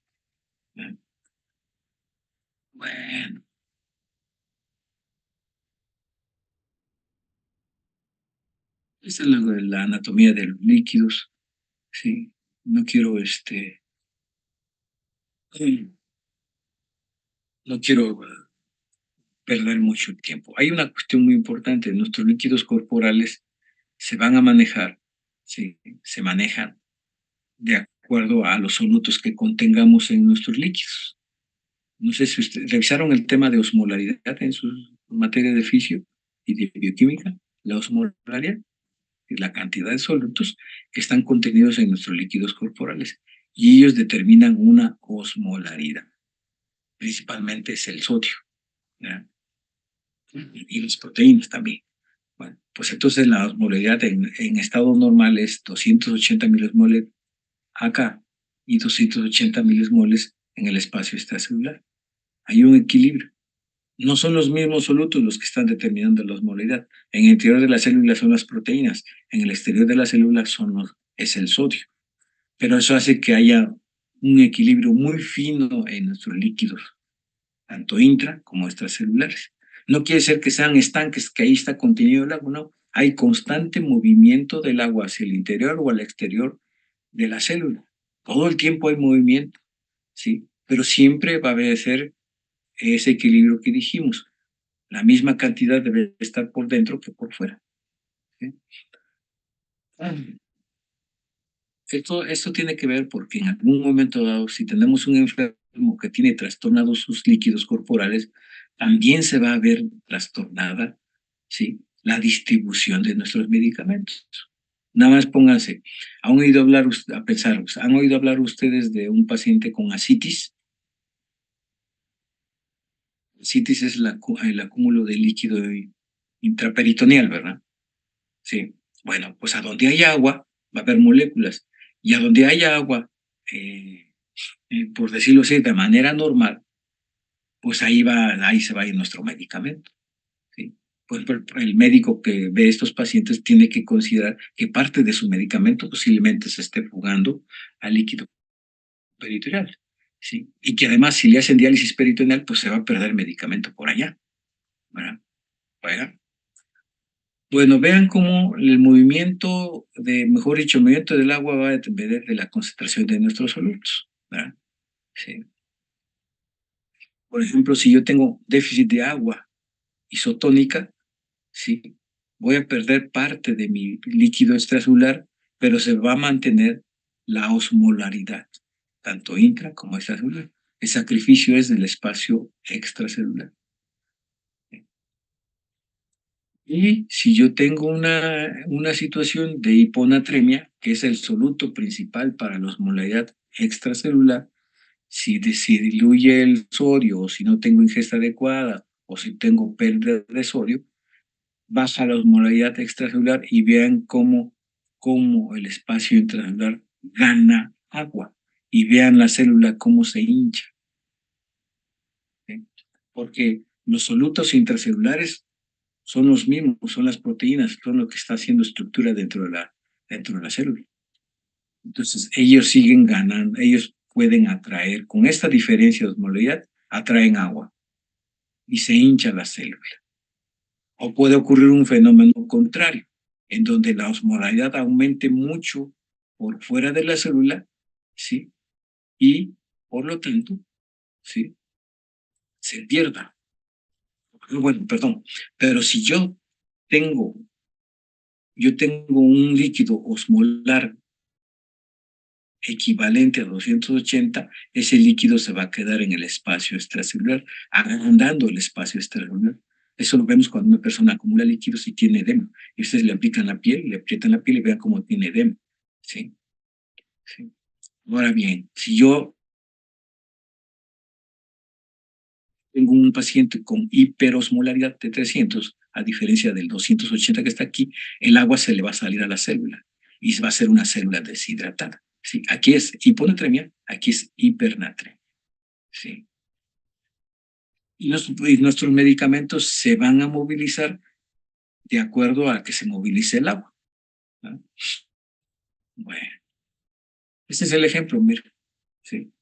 Bueno, esa es la anatomía de los líquidos. Sí, no quiero no quiero perder mucho tiempo. Hay una cuestión muy importante. Nuestros líquidos corporales se van a manejar, sí, se manejan de acuerdo a los solutos que contengamos en nuestros líquidos. No sé si ustedes revisaron el tema de osmolaridad en su materia de fisio y de bioquímica. La osmolaridad es la cantidad de solutos que están contenidos en nuestros líquidos corporales y ellos determinan una osmolaridad. Principalmente es el sodio, ¿verdad? Y las proteínas también. Bueno, pues entonces la osmolaridad en estado normal es 280 milismoles acá y 280 milismoles en el espacio extracelular. Hay un equilibrio. No son los mismos solutos los que están determinando la osmolaridad. En el interior de la célula son las proteínas, en el exterior de la célula es el sodio. Pero eso hace que haya un equilibrio muy fino en nuestros líquidos, tanto intra como extracelulares. No quiere decir que sean estanques, que ahí está contenido el agua, no. Hay constante movimiento del agua hacia el interior o al exterior de la célula. Todo el tiempo hay movimiento, ¿sí? Pero siempre va a haber ese equilibrio que dijimos. La misma cantidad debe estar por dentro que por fuera, ¿sí? Esto tiene que ver porque en algún momento dado, si tenemos un enfermo que tiene trastornados sus líquidos corporales, también se va a ver trastornada, ¿sí?, la distribución de nuestros medicamentos. Nada más pónganse, ¿han oído hablar ustedes de un paciente con ascitis? Ascitis es el acúmulo de líquido intraperitoneal, ¿verdad? Sí. Bueno, pues a donde hay agua va a haber moléculas. Y a donde haya agua, por decirlo así, de manera normal, pues ahí se va a ir nuestro medicamento, ¿sí? Pues el médico que ve estos pacientes tiene que considerar que parte de su medicamento posiblemente se esté fugando al líquido peritoneal, ¿sí? Y que además si le hacen diálisis peritoneal, pues se va a perder medicamento por allá, ¿verdad? Bueno, vean cómo mejor dicho, el movimiento del agua va a depender de la concentración de nuestros solutos. ¿verdad? Sí. Por ejemplo, si yo tengo déficit de agua isotónica, sí, voy a perder parte de mi líquido extracelular, pero se va a mantener la osmolaridad, tanto intra como extracelular. El sacrificio es del espacio extracelular. Y si yo tengo una situación de hiponatremia, que es el soluto principal para la osmolaridad extracelular, si diluye el sodio o si no tengo ingesta adecuada o si tengo pérdida de sodio, baja la osmolaridad extracelular y vean cómo el espacio intracelular gana agua y vean la célula cómo se hincha. ¿Sí? Porque los solutos intracelulares son los mismos, son las proteínas, son lo que está haciendo estructura dentro de la célula. Entonces, ellos siguen ganando, ellos pueden atraer, con esta diferencia de osmolaridad, atraen agua y se hincha la célula. O puede ocurrir un fenómeno contrario, en donde la osmolaridad aumente mucho por fuera de la célula, ¿sí? Y, por lo tanto, ¿sí? Se pierda. Bueno, perdón, pero si yo tengo un líquido osmolar equivalente a 280, ese líquido se va a quedar en el espacio extracelular, agrandando el espacio extracelular. Eso lo vemos cuando una persona acumula líquidos y tiene edema. Y ustedes le aplican la piel, le aprietan la piel y vean cómo tiene edema. ¿Sí? ¿Sí? Ahora bien, si yo tengo un paciente con hiperosmolaridad de 300, a diferencia del 280 que está aquí, el agua se le va a salir a la célula y va a ser una célula deshidratada. ¿Sí? Aquí es hiponatremia, aquí es hipernatremia. ¿Sí? Y nuestros medicamentos se van a movilizar de acuerdo a que se movilice el agua, ¿no? Bueno, este es el ejemplo, mira. ¿Sí?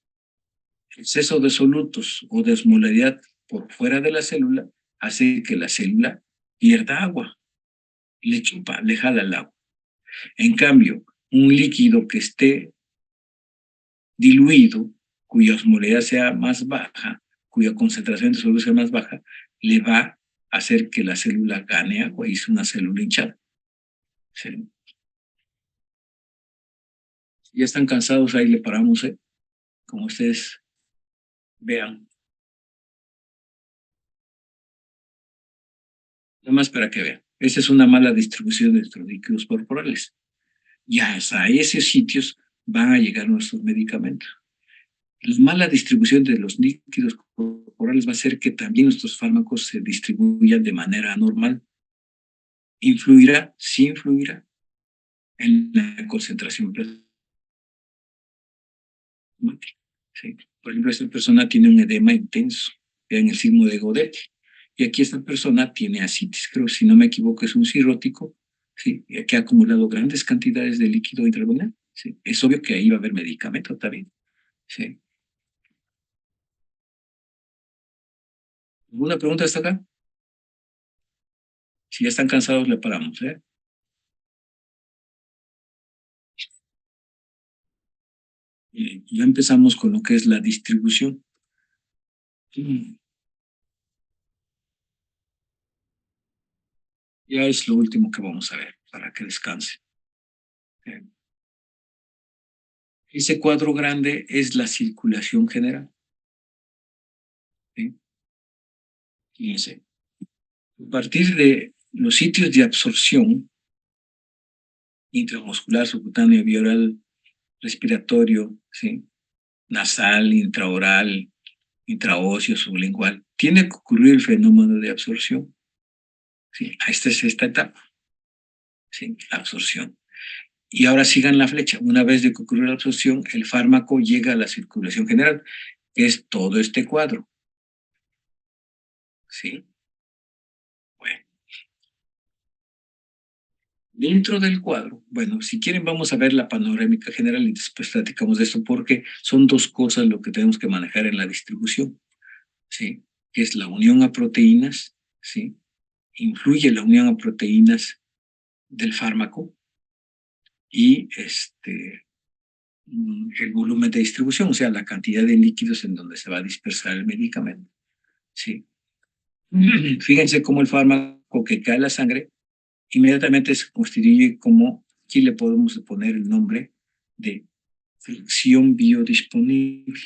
Exceso de solutos o de osmolaridad por fuera de la célula hace que la célula pierda agua, le chupa, le jala el agua. En cambio, un líquido que esté diluido, cuya osmolaridad sea más baja, cuya concentración de solución sea más baja, le va a hacer que la célula gane agua y es una célula hinchada. ¿Sí? Ya están cansados, ahí le paramos, como ustedes vean. Nada más para que vean. Esa es una mala distribución de nuestros líquidos corporales. Ya a esos sitios van a llegar nuestros medicamentos. La mala distribución de los líquidos corporales va a hacer que también nuestros fármacos se distribuyan de manera anormal. Influirá, sí influirá en la concentración plasmática. ¿Sí? Por ejemplo, esta persona tiene un edema intenso, vean el signo de Godet. Y aquí esta persona tiene ascitis, creo, si no me equivoco, es un cirrótico, ¿sí? Que ha acumulado grandes cantidades de líquido intraabdominal. ¿Sí? Es obvio que ahí va a haber medicamento también. ¿Sí? ¿Alguna pregunta hasta acá? Si ya están cansados, le paramos. Ya empezamos con lo que es la distribución. Ya es lo último que vamos a ver para que descanse. Ese cuadro grande es la circulación general. ¿Sí? Fíjense. A partir de los sitios de absorción intramuscular, subcutáneo, bioral, respiratorio, ¿sí? Nasal, intraoral, intraóseo, sublingual, tiene que ocurrir el fenómeno de absorción. ¿Sí? Esta es esta etapa, ¿sí? La absorción. Y ahora sigan la flecha. Una vez de que ocurrió la absorción, el fármaco llega a la circulación general, que es todo este cuadro. ¿Sí? Bueno. Dentro del cuadro, bueno, si quieren vamos a ver la panorámica general y después platicamos de esto porque son dos cosas lo que tenemos que manejar en la distribución, ¿sí? Que es la unión a proteínas, ¿sí? Influye la unión a proteínas del fármaco y el volumen de distribución, o sea, la cantidad de líquidos en donde se va a dispersar el medicamento. Sí. Fíjense cómo el fármaco que cae en la sangre inmediatamente se constituye como, aquí le podemos poner el nombre de fracción biodisponible.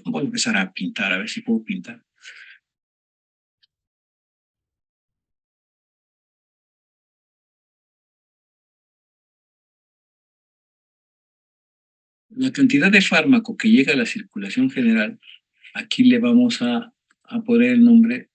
Voy a empezar a pintar, a ver si puedo pintar. La cantidad de fármaco que llega a la circulación general, aquí le vamos a poner el nombre.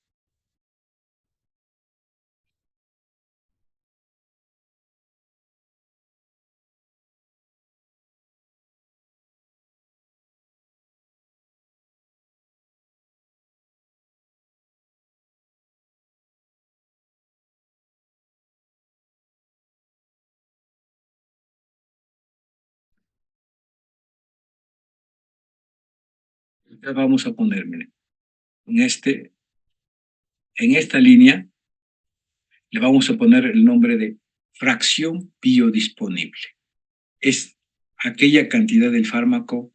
Vamos a poner, miren, en esta línea le vamos a poner el nombre de fracción biodisponible. Es aquella cantidad del fármaco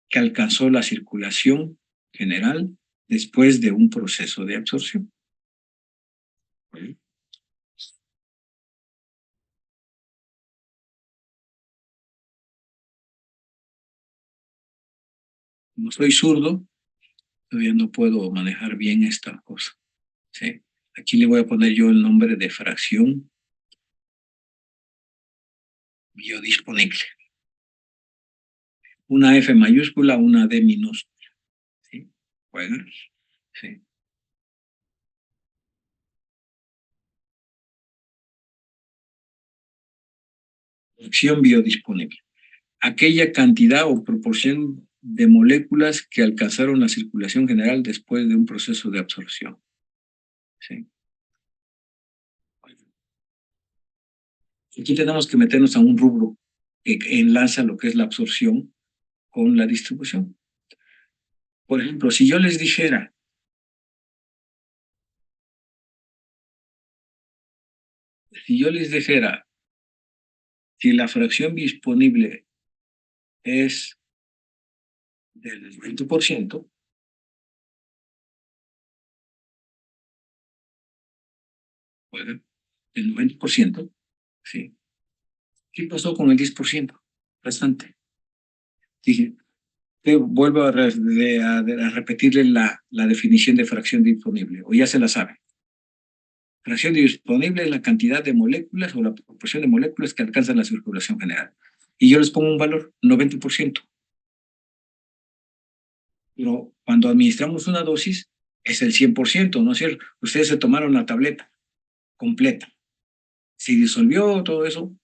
que alcanzó la circulación general después de un proceso de absorción. Como soy zurdo, todavía no puedo manejar bien esta cosa. ¿Sí? Aquí le voy a poner yo el nombre de fracción biodisponible. Una F mayúscula, una D minúscula. ¿Sí? Bueno, sí. Fracción biodisponible. Aquella cantidad o proporción de moléculas que alcanzaron la circulación general después de un proceso de absorción. ¿Sí? Aquí tenemos que meternos a un rubro que enlaza lo que es la absorción con la distribución. Por ejemplo, si yo les dijera que la fracción disponible es del 20%, bueno, del 90%, ¿sí? ¿Qué pasó con el 10% restante? Dije, vuelvo a repetirle la definición de fracción disponible, o ya se la sabe. Fracción disponible es la cantidad de moléculas o la proporción de moléculas que alcanzan la circulación general. Y yo les pongo un valor, 90%. Pero cuando administramos una dosis, es el 100%, ¿no es cierto? Ustedes se tomaron la tableta completa. Se disolvió todo eso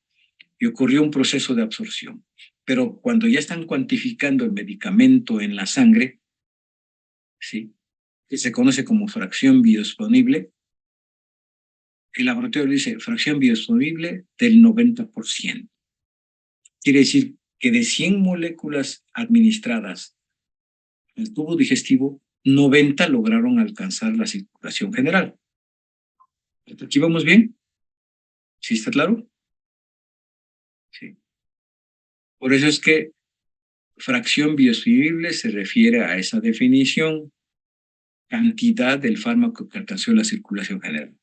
y ocurrió un proceso de absorción. Pero cuando ya están cuantificando el medicamento en la sangre, ¿sí?, que se conoce como fracción biodisponible, el laboratorio dice fracción biodisponible del 90%. Quiere decir que de 100 moléculas administradas al tubo digestivo, 90 lograron alcanzar la circulación general. ¿Hasta aquí vamos bien? ¿Sí está claro? Sí. Por eso es que fracción biodisponible se refiere a esa definición, cantidad del fármaco que alcanzó la circulación general.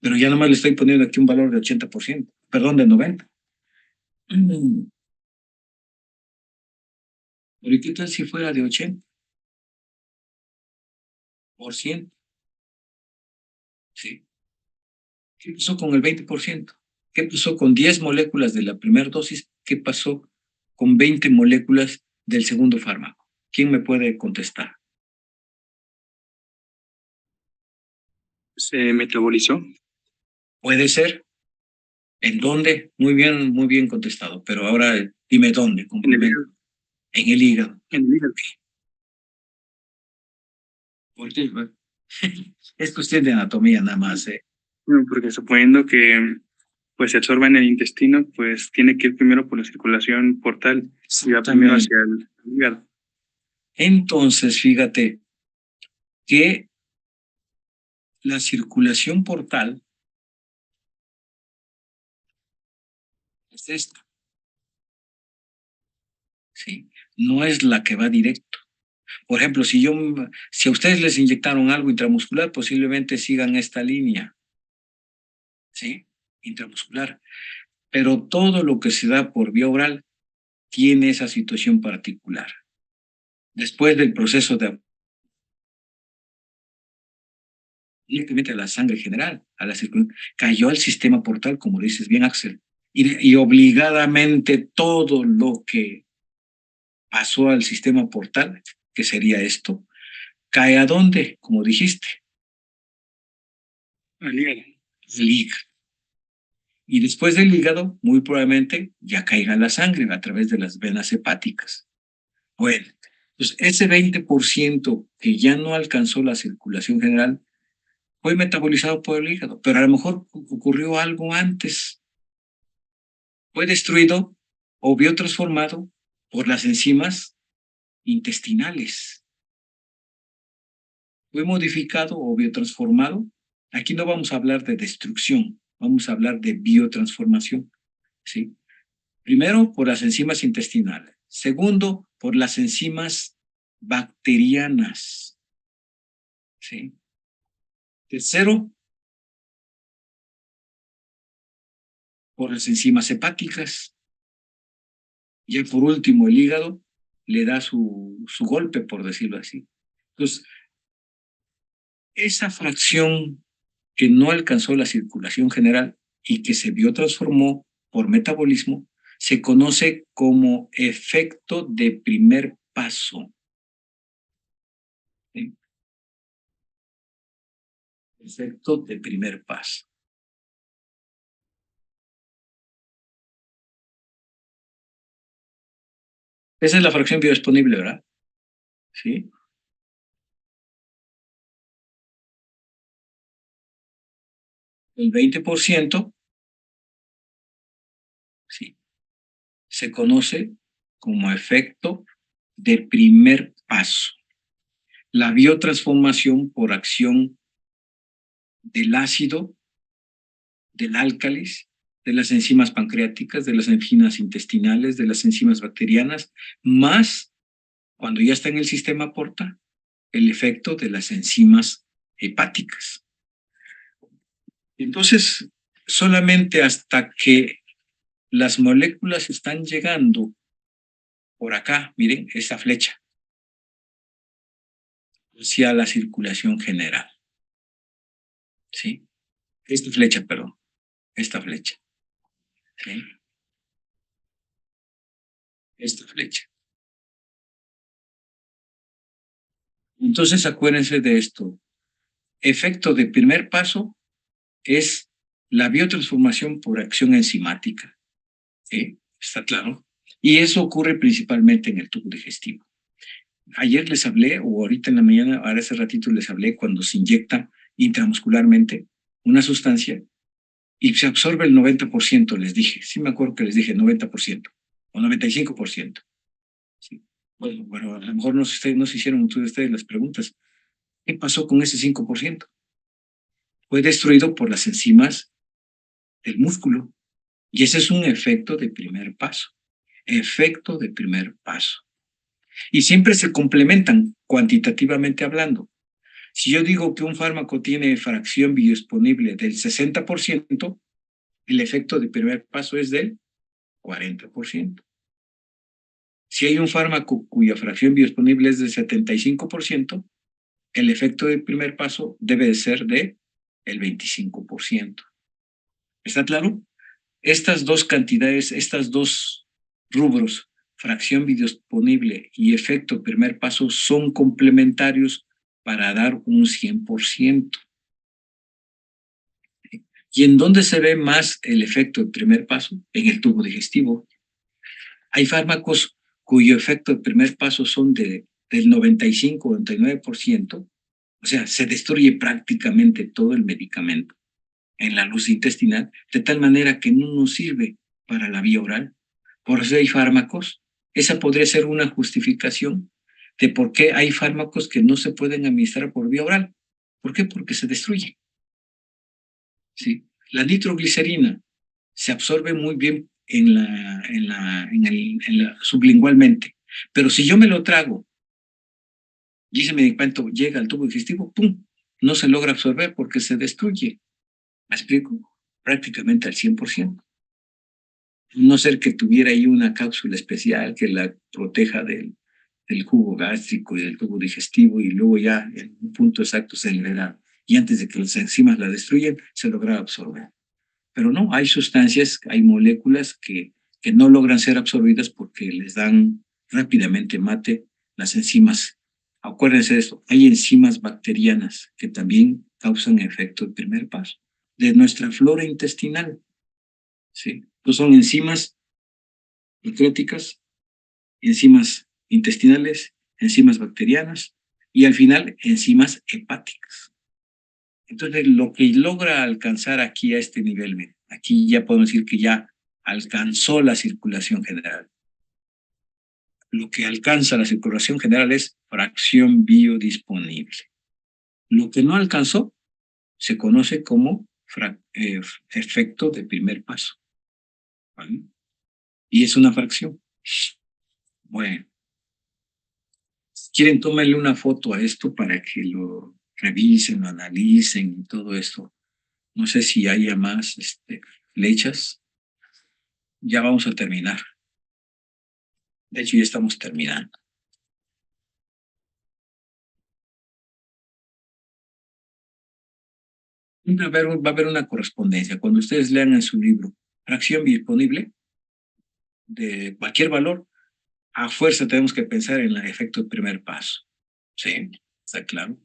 Pero ya nomás le estoy poniendo aquí un valor de 80%, perdón, de 90%. Pero ¿y qué tal si fuera de 80%? ¿Sí? ¿Qué pasó con el 20%? ¿Qué pasó con 10 moléculas de la primera dosis? ¿Qué pasó con 20 moléculas del segundo fármaco? ¿Quién me puede contestar? Se metabolizó Puede ser. ¿En dónde? Muy bien contestado. Pero ahora dime dónde. en el hígado. En el hígado. En el hígado. ¿Por qué? Es cuestión de anatomía nada más. Bueno, porque suponiendo que pues se absorba en el intestino, pues tiene que ir primero por la circulación portal y va primero hacia el hígado. Entonces, fíjate que la circulación portal es esta. no es la que va directo. Por ejemplo, si a ustedes les inyectaron algo intramuscular, posiblemente sigan esta línea, ¿sí? Intramuscular. Pero todo lo que se da por vía oral tiene esa situación particular. Después del proceso de directamente a la sangre general, a la circulación, cayó al sistema portal, como dices bien, Axel, y obligadamente todo lo que pasó al sistema portal, que sería esto, cae a dónde, como dijiste, Al hígado. al hígado. Y después del hígado, muy probablemente ya caiga la sangre a través de las venas hepáticas. Bueno, pues ese 20% que ya no alcanzó la circulación general fue metabolizado por el hígado, pero a lo mejor ocurrió algo antes. Fue destruido o biotransformado por las enzimas intestinales. Fue modificado o biotransformado. Aquí no vamos a hablar de destrucción, vamos a hablar de biotransformación, ¿sí? Primero, por las enzimas intestinales. Segundo, por las enzimas bacterianas, ¿sí? Tercero, por las enzimas hepáticas. Y por último, el hígado le da su golpe, por decirlo así. Entonces, esa fracción que no alcanzó la circulación general y que se biotransformó por metabolismo, se conoce como efecto de primer paso. ¿Sí? Efecto de primer paso. Esa es la fracción biodisponible, ¿verdad? ¿Sí? El 20%, sí, se conoce como efecto de primer paso. La biotransformación por acción del ácido, del álcalis, de las enzimas pancreáticas, de las enzimas intestinales, de las enzimas bacterianas, más cuando ya está en el sistema porta, el efecto de las enzimas hepáticas. Entonces, solamente hasta que las moléculas están llegando por acá, miren, esa flecha, hacia la circulación general. ¿Sí? Esta flecha, perdón, esta flecha. ¿Sí? Esta flecha. Entonces, acuérdense de esto. Efecto de primer paso es la biotransformación por acción enzimática. ¿Sí? ¿Está claro? Y eso ocurre principalmente en el tubo digestivo. Ayer les hablé, o ahorita en la mañana, ahora hace ratito les hablé, cuando se inyecta intramuscularmente una sustancia y se absorbe el 90%, les dije. Sí me acuerdo que les dije 90% o 95%. Sí. Bueno, a lo mejor no se hicieron ustedes las preguntas. ¿Qué pasó con ese 5%? Fue destruido por las enzimas del músculo. Y ese es un efecto de primer paso. Efecto de primer paso. Y siempre se complementan cuantitativamente hablando. Si yo digo que un fármaco tiene fracción biodisponible del 60%, el efecto de primer paso es del 40%. Si hay un fármaco cuya fracción biodisponible es del 75%, el efecto de primer paso debe de ser de el 25%. ¿Está claro? Estas dos cantidades, estos dos rubros, fracción biodisponible y efecto primer paso, son complementarios para dar un 100%. ¿Y en dónde se ve más el efecto de primer paso? En el tubo digestivo. Hay fármacos cuyo efecto de primer paso son del 95-99%, o sea, se destruye prácticamente todo el medicamento en la luz intestinal, de tal manera que no nos sirve para la vía oral. Por eso hay fármacos. Esa podría ser una justificación de por qué hay fármacos que no se pueden administrar por vía oral. ¿Por qué? Porque se destruye. ¿Sí? La nitroglicerina se absorbe muy bien sublingualmente, Pero si yo me lo trago y ese medicamento llega al tubo digestivo, ¡pum!, no se logra absorber porque se destruye. ¿Me explico? Prácticamente al 100%. No ser que tuviera ahí una cápsula especial que la proteja del jugo gástrico y del tubo digestivo, y luego ya en un punto exacto se libera, y antes de que las enzimas la destruyan, se logra absorber. Pero no, hay sustancias, hay moléculas que no logran ser absorbidas porque les dan rápidamente mate las enzimas. Acuérdense de esto, hay enzimas bacterianas que también causan efecto de primer paso, de nuestra flora intestinal, ¿sí? Pues son enzimas pancreáticas, enzimas intestinales, enzimas bacterianas y al final enzimas hepáticas. Entonces, lo que logra alcanzar aquí a este nivel, aquí ya podemos decir que ya alcanzó la circulación general. Lo que alcanza la circulación general es fracción biodisponible. Lo que no alcanzó se conoce como efecto de primer paso. ¿Vale? Y es una fracción. Bueno, si quieren, tómenle una foto a esto para que lo revisen, lo analicen y todo esto. No sé si haya más flechas. Ya vamos a terminar. De hecho, ya estamos terminando. Va a haber una correspondencia. Cuando ustedes lean en su libro fracción disponible de cualquier valor, a fuerza tenemos que pensar en el efecto de primer paso. ¿Sí? ¿Está claro?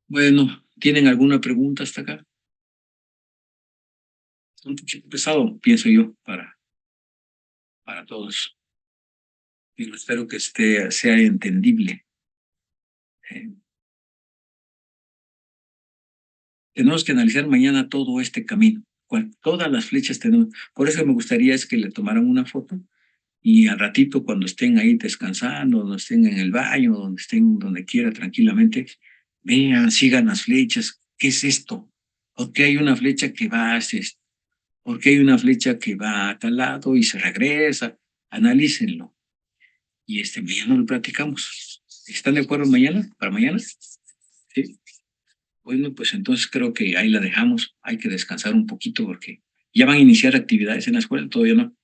Bueno, ¿tienen alguna pregunta hasta acá? Un poquito pesado, pienso yo, para todos. Y espero que sea entendible. Tenemos que analizar mañana todo este camino. Todas las flechas tenemos. Por eso me gustaría es que le tomaran una foto y al ratito, cuando estén ahí descansando, donde estén en el baño, donde estén donde quiera tranquilamente, vean, sigan las flechas. ¿Qué es esto? ¿Por qué hay una flecha que va hacia esto? ¿Por qué hay una flecha que va a tal lado y se regresa? Analícenlo. Y mañana lo platicamos. ¿Están de acuerdo mañana? ¿Para mañana? Sí. Bueno, pues entonces creo que ahí la dejamos. Hay que descansar un poquito porque ya van a iniciar actividades en la escuela. ¿Todavía no?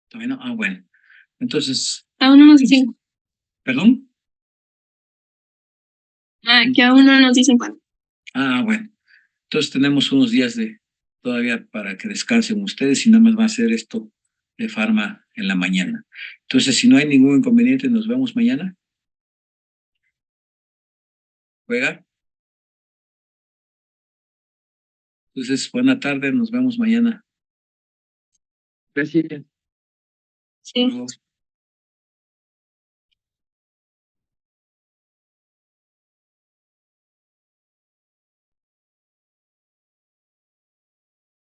¿Todavía no? Ah, bueno. Entonces... Aún no nos dicen. ¿Perdón? Que aún no nos dicen cuándo. Ah, bueno. Entonces tenemos unos días todavía para que descansen ustedes y nada más va a ser esto de farma en la mañana. Entonces, si no hay ningún inconveniente, nos vemos mañana. ¿Juega? Entonces, buena tarde, nos vemos mañana. Gracias. Sí.